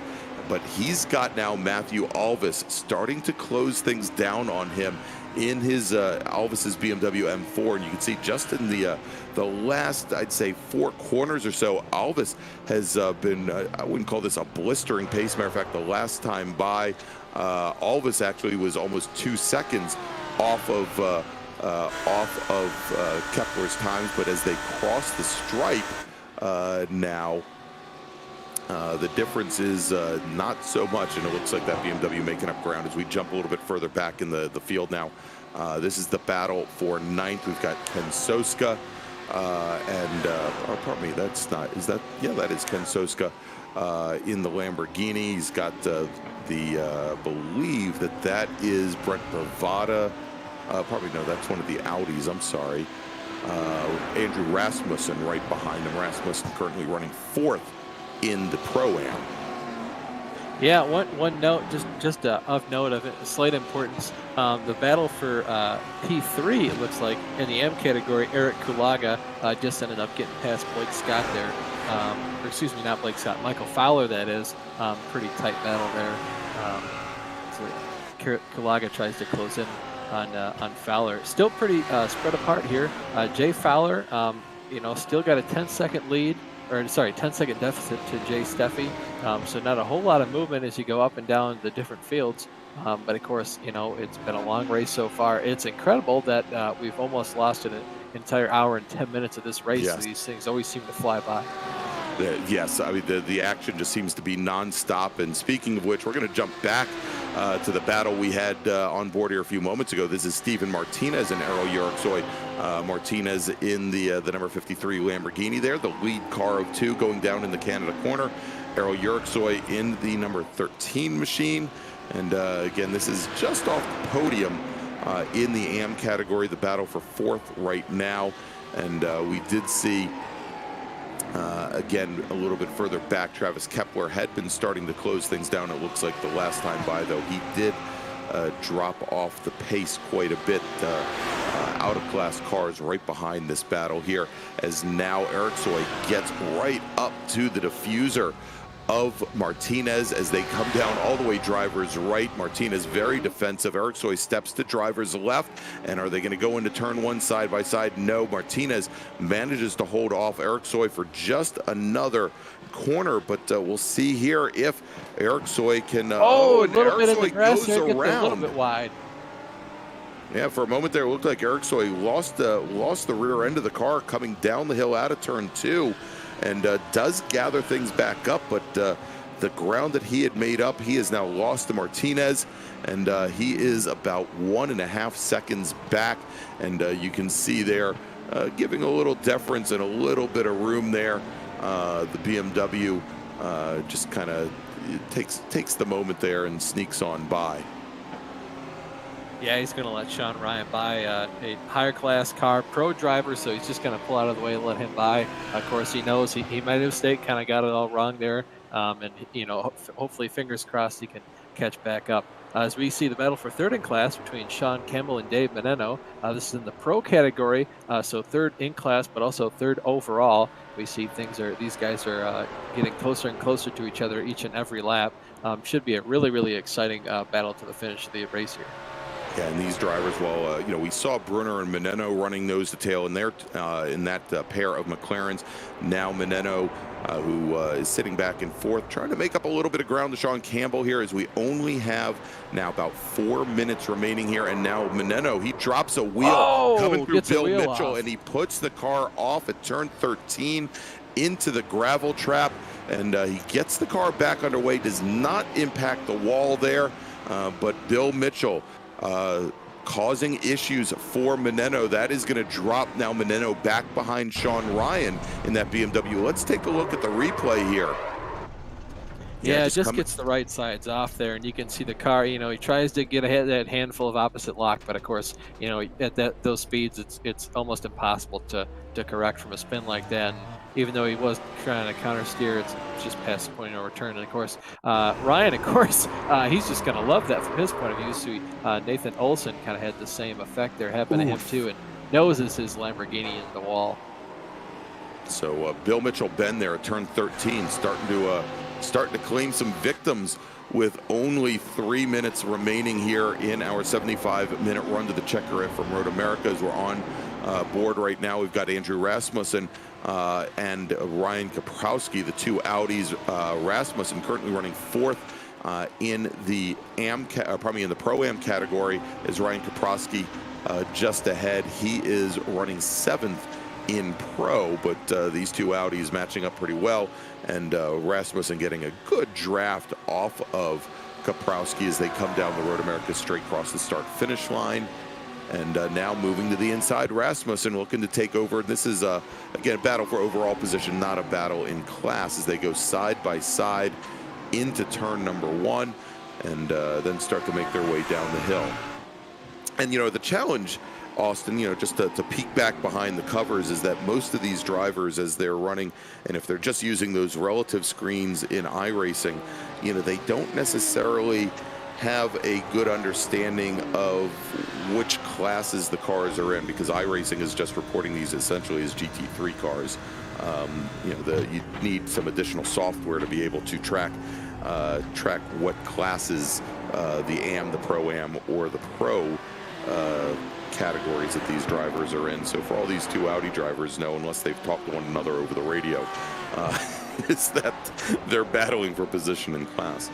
But he's got now Matthew Alvis starting to close things down on him in his Alvis's BMW M4, and you can see just in the last, I'd say, 4 corners or so, Alvis has been I wouldn't call this a blistering pace. Matter of fact, the last time by, Alvis actually was almost 2 seconds off of Kepler's times, but as they cross the stripe now. The difference is not so much, and it looks like that BMW making up ground as we jump a little bit further back in the field now. This is the battle for 9th. We've got Ken Soska, pardon me, that's not, is that, yeah, that is Ken Soska in the Lamborghini. He's got believe that is Brent Bravada. Probably no, that's one of the Audis, I'm sorry. Andrew Rasmussen right behind him. Rasmussen currently running 4th in the Pro-Am. Yeah, one note, just of note of slight importance. The battle for P3, it looks like, in the M category, Eric Kulaga just ended up getting past Blake Scott there. Or excuse me, not Blake Scott, Michael Fowler, that is. Pretty tight battle there. So Kulaga tries to close in on Fowler. Still pretty spread apart here. Jay Fowler, still got a 10-second lead. 10-second deficit to Jay Steffi. So not a whole lot of movement as you go up and down the different fields. But of course, it's been a long race so far. It's incredible that we've almost lost an entire hour and 10 minutes of this race. Yes. These things always seem to fly by. Yes, I mean, the action just seems to be nonstop. And speaking of which, we're going to jump back to the battle we had on board here a few moments ago. This is Steven Martinez and Errol Eriksoy. Martinez in the number 53 Lamborghini there, the lead car of 2 going down in the Canada corner. Errol Eriksoy in the number 13 machine. And again, this is just off the podium in the AM category, the battle for 4th right now. And we did see again, a little bit further back, Travis Kepler had been starting to close things down. It looks like the last time by, though, he did drop off the pace quite a bit. Out-of-class cars right behind this battle here, as now Eriksoy gets right up to the diffuser of Martinez as they come down all the way driver's right. Martinez very defensive. Eriksoy steps to driver's left, and are they going to go into turn one side by side? No. Martinez manages to hold off Eriksoy for just another corner, but we'll see here if Eriksoy can. A little bit in the grass there, gets a little bit wide. Yeah, for a moment there, it looked like Eriksoy lost the rear end of the car coming down the hill out of turn two, and does gather things back up, but the ground that he had made up, he has now lost to Martinez, and he is about 1.5 seconds back, and you can see there giving a little deference and a little bit of room there. The BMW just kind of takes the moment there and sneaks on by. Yeah, he's going to let Sean Ryan by a higher class car, pro driver, so he's just going to pull out of the way and let him by. Of course, he knows he made a mistake, kind of got it all wrong there, and hopefully, fingers crossed, he can catch back up. As we see the battle for third in class between Sean Campbell and Dave Moneno. This is in the pro category, so third in class, but also third overall. We see these guys are getting closer and closer to each other each and every lap. Should be a really, really exciting battle to the finish of the race here. Yeah, and these drivers, well, we saw Bruner and Moneno running nose to tail in that pair of McLarens. Now Moneno, who is sitting back and forth, trying to make up a little bit of ground to Sean Campbell here, as we only have now about 4 minutes remaining here. And now Moneno, he drops a wheel coming through Bill Mitchell, and he puts the car off at turn 13 into the gravel trap, and he gets the car back underway, does not impact the wall there, but Bill Mitchell causing issues for Moneno. That is going to drop now Moneno back behind Sean Ryan in that BMW. Let's take a look at the replay here. Yeah, it just gets the right sides off there, and you can see the car, he tries to get ahead of that handful of opposite lock, but of course, at those speeds, it's almost impossible to correct from a spin like that. And even though he was trying to counter steer, it's just past the point of no return. And of course, Ryan, he's just going to love that from his point of view. So Nathan Olson kind of had the same effect there happen to him too, and noses his Lamborghini in the wall. So Bill Mitchell Ben there at turn 13, starting to claim some victims with only 3 minutes remaining here in our 75-minute run to the Checker from Road America. As we're on board right now, we've got Andrew Rasmussen and Ryan Kapowski, the two Audis. Rasmussen currently running fourth in the in the Pro-Am category, is Ryan Kapowski just ahead. He is running seventh in pro, but these two Audis matching up pretty well, and Rasmussen getting a good draft off of Kapowski as they come down the Road America straight across the start-finish line. And now moving to the inside, Rasmussen looking to take over. This is, again, a battle for overall position, not a battle in class, as they go side by side into turn number one, and then start to make their way down the hill. And, the challenge, Austin, just to peek back behind the covers, is that most of these drivers, as they're running, and if they're just using those relative screens in iRacing, they don't necessarily have a good understanding of which classes the cars are in, because iRacing is just reporting these essentially as GT3 cars. You need some additional software to be able to track what classes the AM, the Pro-Am, or the Pro categories that these drivers are in. So for all these two Audi drivers know, unless they've talked to one another over the radio, is that they're battling for position in class.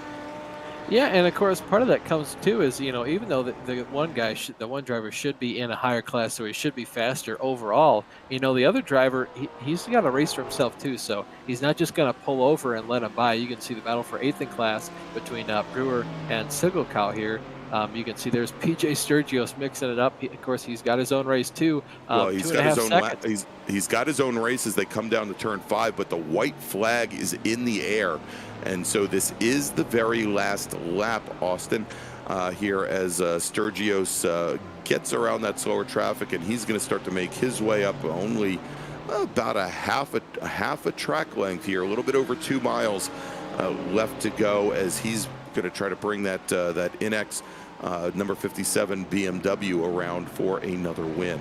Yeah, and of course, part of that comes too is, even though the one driver should be in a higher class, so he should be faster overall, the other driver, he's got a race for himself too, so he's not just going to pull over and let him by. You can see the battle for eighth in class between Brewer and Sigelkow here. You can see there's PJ Sturgios mixing it up. Of course, he's got his own race too. Well, he's got his own race as they come down to turn 5, but the white flag is in the air. And so this is the very last lap, Austin, here as Sturgios gets around that slower traffic, and he's going to start to make his way up only about a half a track length here, a little bit over 2 miles left to go, as he's going to try to bring that Inex number 57 BMW around for another win.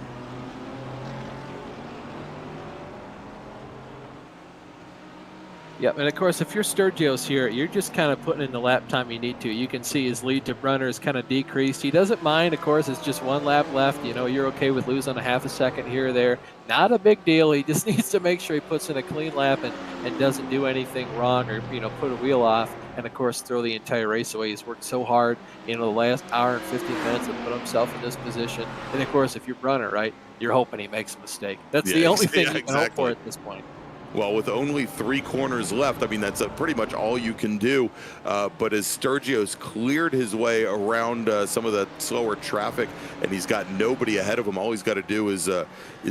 Yep, and of course, if you're Sturgios here, you're just kind of putting in the lap time you need to. You can see his lead to Bruner is kind of decreased. He doesn't mind, of course, it's just one lap left. You know, you're okay with losing a half a second here or there. Not a big deal. He just needs to make sure he puts in a clean lap and doesn't do anything wrong or, you know, put a wheel off. And, of course, throw the entire race away. He's worked so hard, you know, the last hour and 15 minutes to put himself in this position. And, of course, if you're Bruner, right, you're hoping he makes a mistake. That's the only thing you can hope for at this point. Well, with only 3 corners left, I mean, that's pretty much all you can do. But as Sturgios cleared his way around some of the slower traffic, and he's got nobody ahead of him, all he's got to do is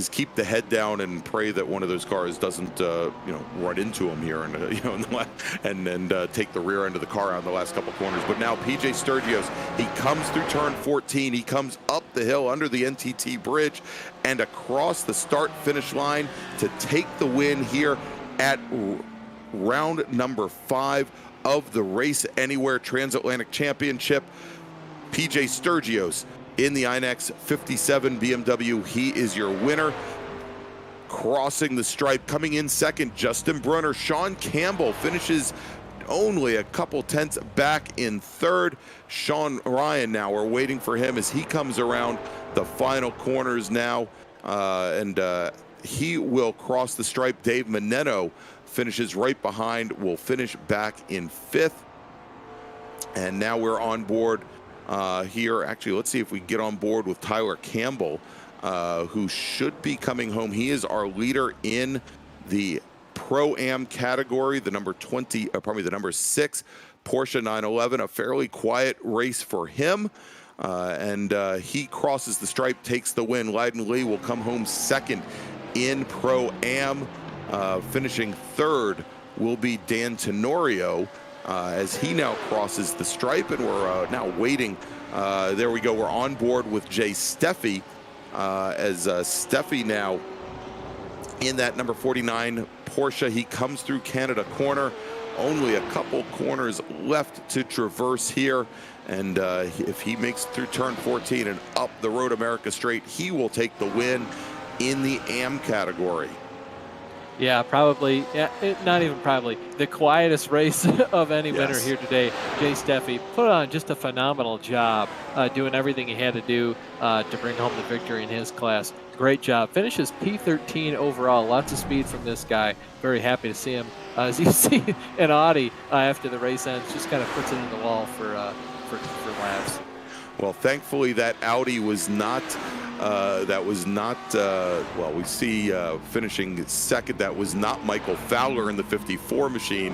keep the head down and pray that one of those cars doesn't, you know, run into him here, and you know, and take the rear end of the car out in the last couple corners. But now PJ Sturgios, he comes through turn 14, he comes up the hill under the NTT bridge and across the start-finish line to take the win here at round number 5 of the Race Anywhere Transatlantic Championship. PJ Sturgios in the INX 57 BMW, he is your winner. Crossing the stripe, coming in second, Justin Bruner. Sean Campbell finishes only a couple tenths back in third. Sean Ryan now, we're waiting for him as he comes around the final corners now, and he will cross the stripe. Dave Moneno finishes right behind, will finish back in 5th. And now we're on board here. Actually, let's see if we can get on board with Tyler Campbell, who should be coming home. He is our leader in the Pro-Am category, the number 6 Porsche 911, a fairly quiet race for him. And he crosses the stripe, takes the win. Leiden Lee will come home second in Pro-Am. Finishing third will be Dan Tenorio as he now crosses the stripe, and we're now waiting. There we go. We're on board with Jay Steffi as Steffi now in that number 49 Porsche. He comes through Canada corner. Only a couple corners left to traverse here. And if he makes it through turn 14 and up the Road America straight, he will take the win in the AM category. Yeah, probably. Yeah, not even probably. The quietest race of any winner here today. Jay Steffi put on just a phenomenal job doing everything he had to do to bring home the victory in his class. Great job. Finishes P13 overall. Lots of speed from this guy. Very happy to see him. As you see, an Audi after the race ends just kind of puts it in the wall for laps. Well, thankfully that Audi was not. Well, we see finishing second. That was not Michael Fowler in the 54 machine.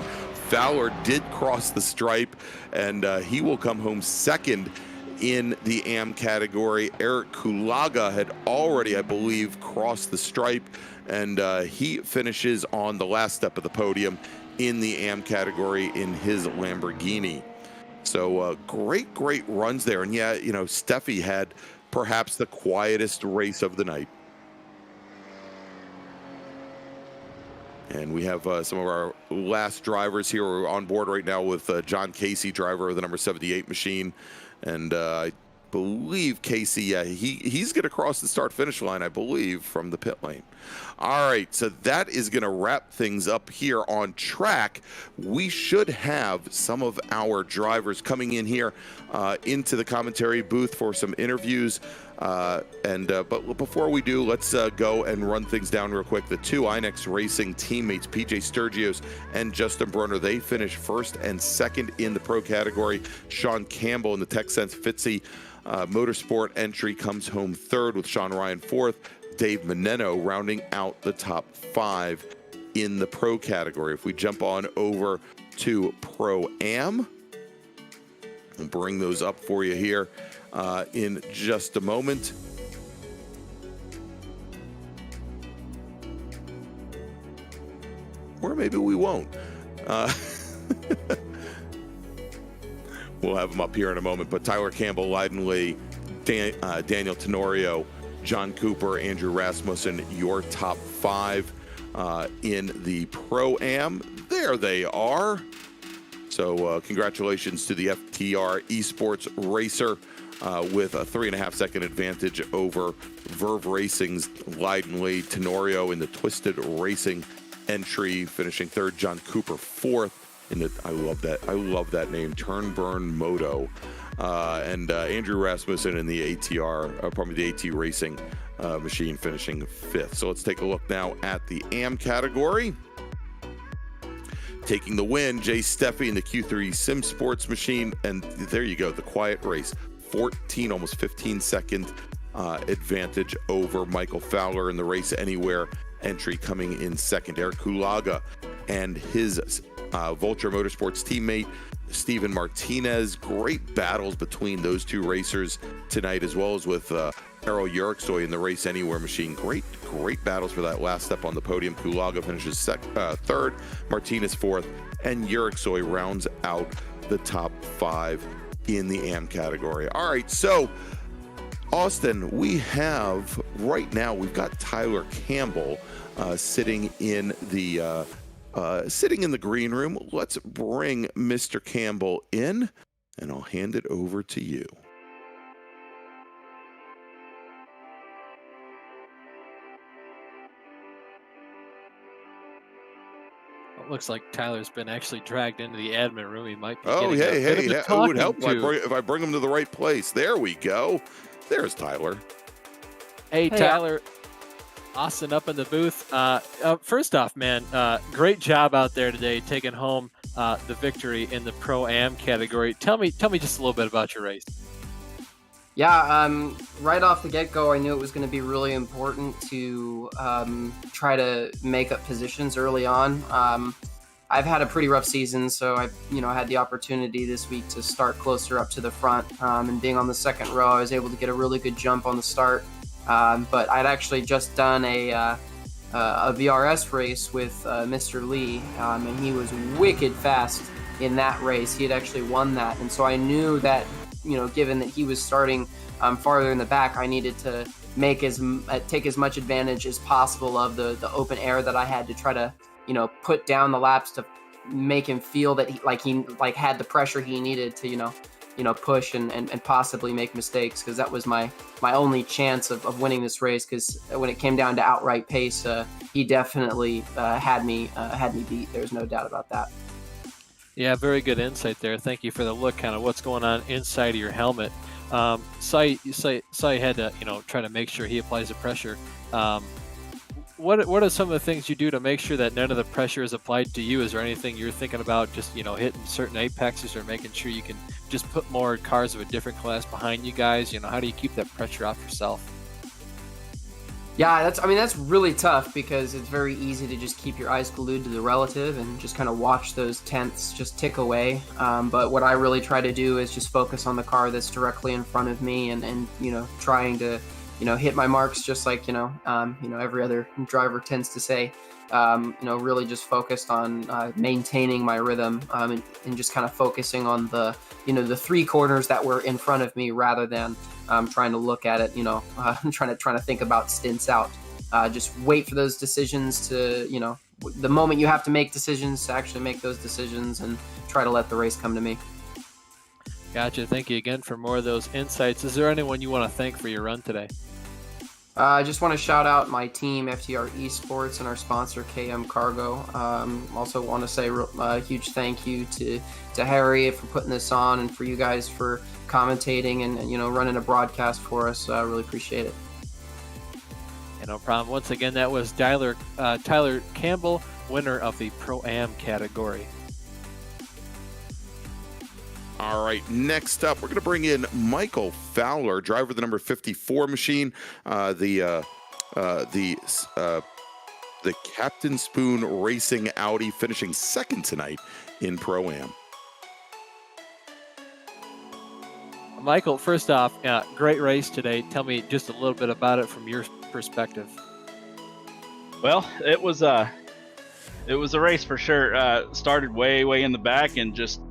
Fowler did cross the stripe, and he will come home second in the AM category. Eric Kulaga had already, I believe, crossed the stripe, and he finishes on the last step of the podium in the AM category in his Lamborghini. So great runs there. And yeah, you know, Steffi had perhaps the quietest race of the night. And we have some of our last drivers here. We're on board right now with John Casey, driver of the number 78 machine. And I believe Casey, yeah, he's going to cross the start-finish line, I believe, from the pit lane. All right, so that is going to wrap things up here on track. We should have some of our drivers coming in here into the commentary booth for some interviews. But before we do, let's go and run things down real quick. The two INEX Racing teammates, PJ Sturgios and Justin Bruner, they finished first and second in the pro category. Sean Campbell in the TechSense Fitzy Motorsport entry comes home third, with Sean Ryan fourth. Dave Moneno rounding out the top 5 in the pro category. If we jump on over to Pro-Am, we'll bring those up for you here in just a moment. Or maybe we won't. We'll have them up here in a moment. But Tyler Campbell, Leiden Lee, Daniel Tenorio, John Cooper, Andrew Rasmussen, your top 5 in the Pro-Am. There they are. So congratulations to the FTR Esports Racer with a 3.5-second advantage over Verve Racing's Leiden Lee. Tenorio in the Twisted Racing entry, finishing third. John Cooper fourth in the, I love that name, Turnburn Moto. And Andrew Rasmussen in the the AT Racing machine, finishing fifth. So let's take a look now at the AM category. Taking the win, Jay Steffi in the Q3 Sim Sports machine. And there you go, the quiet race. 14, almost 15-second advantage over Michael Fowler in the Race Anywhere entry, coming in second. Eric Kulaga and his Vulture Motorsports teammate Steven Martinez. Great battles between those two racers tonight, as well as with Errol Yerksoy in the Race Anywhere machine. Great battles for that last step on the podium. Kulaga finishes third, Martinez fourth, and Yerksoy rounds out the top five in the AM category. All right, so Austin, we have right now, we've got Tyler Campbell sitting in the green room. Let's bring Mr. Campbell in, and I'll hand it over to you. It looks like Tyler's been actually dragged into the admin room. He might be. Oh, hey, it would help if I bring him to the right place. There we go. There's Tyler. Hey, Tyler. Austin up in the booth. First off, man, great job out there today, taking home the victory in the Pro-Am category. Tell me just a little bit about your race. Yeah, right off the get-go, I knew it was going to be really important to try to make up positions early on. I've had a pretty rough season, so I had the opportunity this week to start closer up to the front, and being on the second row, I was able to get a really good jump on the start. But I'd actually just done a VRS race with Mr. Lee, and he was wicked fast in that race. He had actually won that, and so I knew that, given that he was starting farther in the back, I needed to take as much advantage as possible of the open air that I had to try to, put down the laps to make him feel that he had the pressure he needed to, push and possibly make mistakes, because that was my only chance of winning this race. Because when it came down to outright pace, he definitely had me beat. There's no doubt about that. Yeah, very good insight there. Thank you for the look, kind of what's going on inside of your helmet. Sai had to, try to make sure he applies the pressure. What are some of the things you do to make sure that none of the pressure is applied to you? Is there anything you're thinking about, just hitting certain apexes, or making sure you can just put more cars of a different class behind you guys? How do you keep that pressure off yourself? Yeah, that's really tough, because it's very easy to just keep your eyes glued to the relative and just kind of watch those tenths just tick away. But what I really try to do is just focus on the car that's directly in front of me, and trying to hit my marks, just like every other driver tends to say. Really just focused on maintaining my rhythm, and just kind of focusing on the three corners that were in front of me, rather than trying to look at it, trying to think about stints out. Just wait for those decisions to, the moment you have to make decisions, to actually make those decisions, and try to let the race come to me. Gotcha. Thank you again for more of those insights. Is there anyone you want to thank for your run today? I just want to shout out my team, FTR Esports, and our sponsor, KM Cargo. Also want to say a huge thank you to Harry for putting this on, and for you guys for commentating and running a broadcast for us. I really appreciate it. Yeah, no problem. Once again, that was Tyler Campbell, winner of the Pro-Am category. All right, next up, we're going to bring in Michael Fowler, driver of the number 54 machine, the Captain Spoon Racing Audi, finishing second tonight in Pro-Am. Michael, first off, great race today. Tell me just a little bit about it from your perspective. Well, it was a race for sure. Started way in the back, and just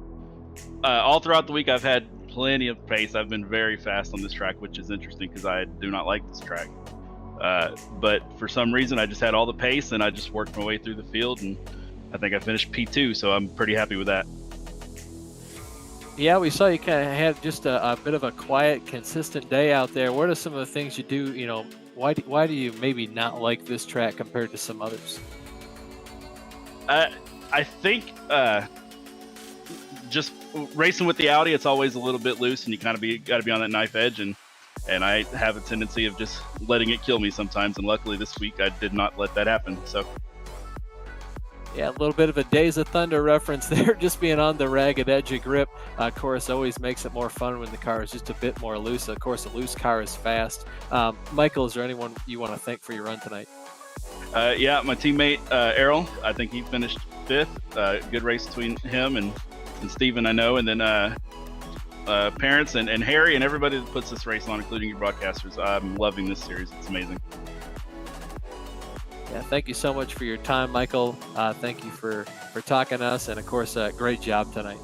all throughout the week I've had plenty of pace. I've been very fast on this track, which is interesting because I do not like this track. But for some reason I just had all the pace, and I just worked my way through the field, and I think I finished P2, so I'm pretty happy with that. Yeah, we saw you kind of had just a bit of a quiet, consistent day out there. What are some of the things you do? Why do you maybe not like this track compared to some others? I think just racing with the Audi, it's always a little bit loose, and you kind of got to be on that knife edge, and I have a tendency of just letting it kill me sometimes. And luckily this week I did not let that happen. So. Yeah, a little bit of a Days of Thunder reference there, just being on the ragged edge of grip. Of course, always makes it more fun when the car is just a bit more loose. Of course, a loose car is fast. Michael, is there anyone you want to thank for your run tonight? Yeah, my teammate Errol. I think he finished 5th. Good race between him and Steven, I know. And then parents and Harry and everybody that puts this race on, including your broadcasters. I'm loving this series. It's amazing. Yeah, thank you so much for your time, Michael. Thank you for talking to us, and of course, great job tonight.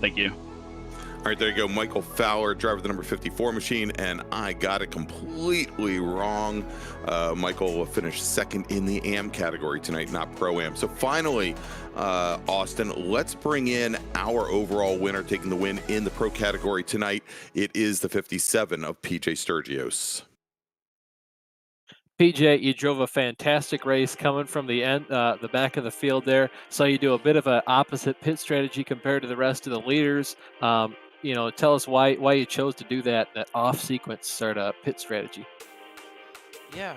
Thank you. All right, there you go. Michael Fowler, driver of the number 54 machine, and I got it completely wrong. Michael finished 2nd in the AM category tonight, not Pro-Am. So finally, Austin, let's bring in our overall winner, taking the win in the Pro category tonight. It is the 57 of PJ Sturgios. PJ, you drove a fantastic race coming from the end, the back of the field there. Saw you do a bit of an opposite pit strategy compared to the rest of the leaders. Tell us why you chose to do that off sequence sort of pit strategy. Yeah,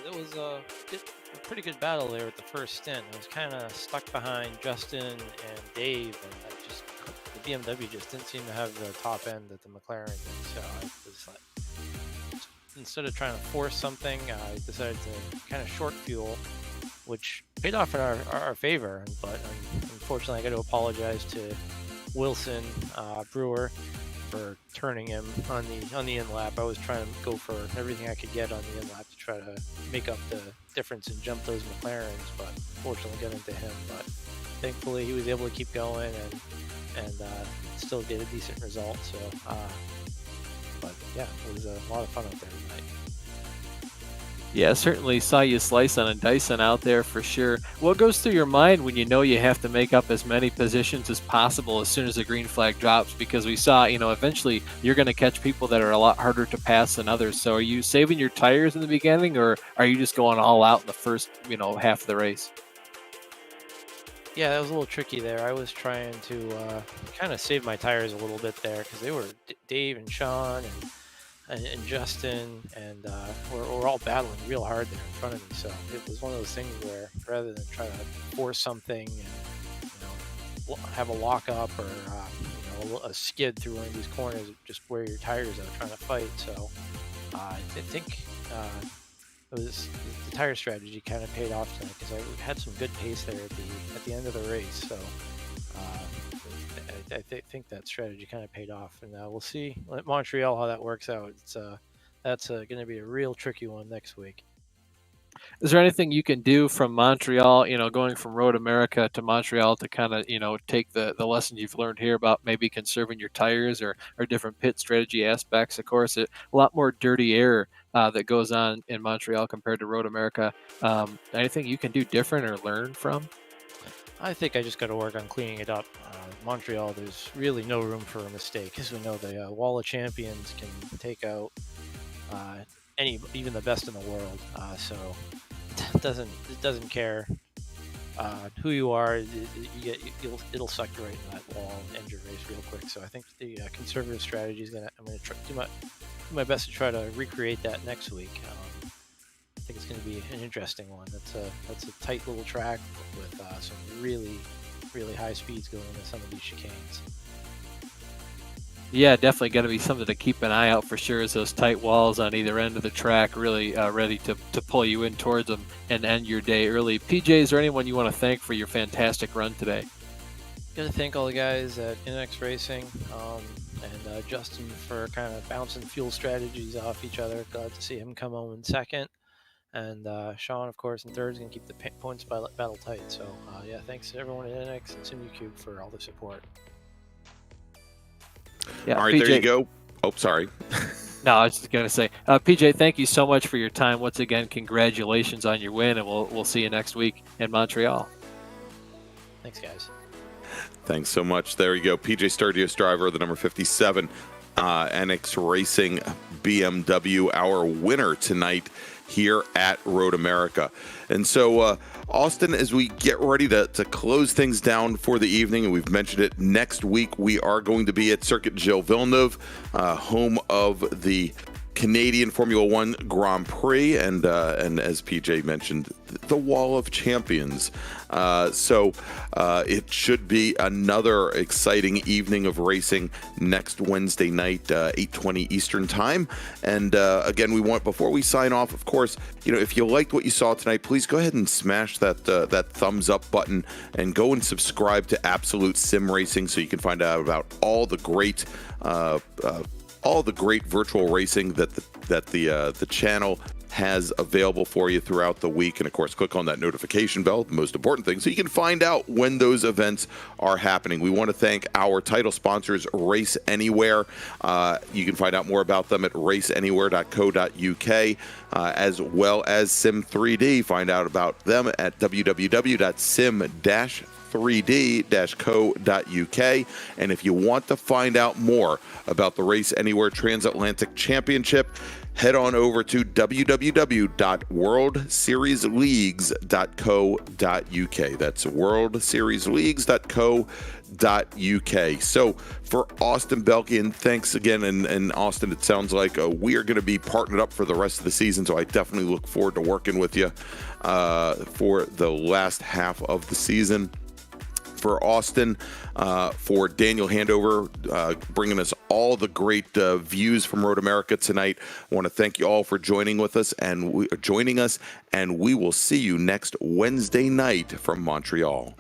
it was a pretty good battle there at the first stint. I was kind of stuck behind Justin and Dave, and the BMW just didn't seem to have the top end that the McLaren did. So I was like, instead of trying to force something, I decided to kind of short fuel, which paid off in our favor. But unfortunately, I got to apologize to Wilson Brewer for turning him on the in lap. I was trying to go for everything I could get on the in lap to try to make up the difference and jump those McLarens, but unfortunately got into him. But thankfully, he was able to keep going and still get a decent result. So. But yeah, it was a lot of fun out there tonight. Yeah, certainly saw you slicing and dicing out there for sure. What goes through your mind when you know you have to make up as many positions as possible as soon as the green flag drops? Because we saw, eventually you're going to catch people that are a lot harder to pass than others. So are you saving your tires in the beginning, or are you just going all out in the first, half of the race? Yeah, that was a little tricky there. I was trying to kind of save my tires a little bit there because they were Dave and Sean and Justin, and we're all battling real hard there in front of me. So it was one of those things where rather than try to force something and have a lock up or a skid through one of these corners, just wear your tires out trying to fight. So I think. It was the tire strategy kind of paid off tonight because I had some good pace there at the end of the race. So I think that strategy kind of paid off, and we'll see at Montreal how that works out. That's going to be a real tricky one next week. Is there anything you can do from Montreal, going from Road America to Montreal to kind of, take the lessons you've learned here about maybe conserving your tires or different pit strategy aspects? Of course, a lot more dirty air that goes on in Montreal compared to Road America. Anything you can do different or learn from? I think I just got to work on cleaning it up. Montreal, there's really no room for a mistake, as we know the Wall of Champions can take out even the best in the world. So it doesn't care who you are. It'll suck you right in that wall and end your race real quick. So I think the conservative strategy is I'm going to do my best to try to recreate that next week. I think it's going to be an interesting one. That's a tight little track with some really, really high speeds going into some of these chicanes. Yeah, definitely going to be something to keep an eye out for sure, as those tight walls on either end of the track really ready to pull you in towards them and end your day early. PJ, is there anyone you want to thank for your fantastic run today? Got to thank all the guys at NX Racing and Justin for kind of bouncing fuel strategies off each other. Glad to see him come home in second. And Sean, of course, in third is going to keep the points battle tight. So, yeah, thanks to everyone at NX and SimuCube for all the support. Yeah, all right, PJ, there you go. Oh, sorry. No, I was just going to say, PJ, thank you so much for your time. Once again, congratulations on your win, and we'll see you next week in Montreal. Thanks, guys. Thanks so much. There you go. PJ Sturgios, driver of the number 57 NX Racing BMW, our winner tonight here at Road America. And so, Austin, as we get ready to close things down for the evening, and we've mentioned it, next week we are going to be at Circuit Gilles Villeneuve, home of the Canadian Formula One Grand Prix, and as PJ mentioned, the Wall of Champions. So it should be another exciting evening of racing next Wednesday night, 8:20 Eastern Time. And again, we want, before we sign off, of course, if you liked what you saw tonight, please go ahead and smash that thumbs up button and go and subscribe to Absolute Sim Racing so you can find out about all the great virtual racing that the channel has available for you throughout the week. And of course, click on that notification bell, the most important thing, so you can find out when those events are happening. We want to thank our title sponsors, Race Anywhere. You can find out more about them at raceanywhere.co.uk, as well as Sim3D. Find out about them at www.sim-3d.co.uk. And if you want to find out more about the Race Anywhere Transatlantic Championship, head on over to www.worldseriesleagues.co.uk. That's worldseriesleagues.co.uk. So for Austin Belkian, thanks again. And Austin, it sounds like we are going to be partnered up for the rest of the season, so I definitely look forward to working with you for the last half of the season. For Austin, for Daniel Handover, bringing us all the great views from Road America tonight. I want to thank you all for joining us, and we will see you next Wednesday night from Montreal.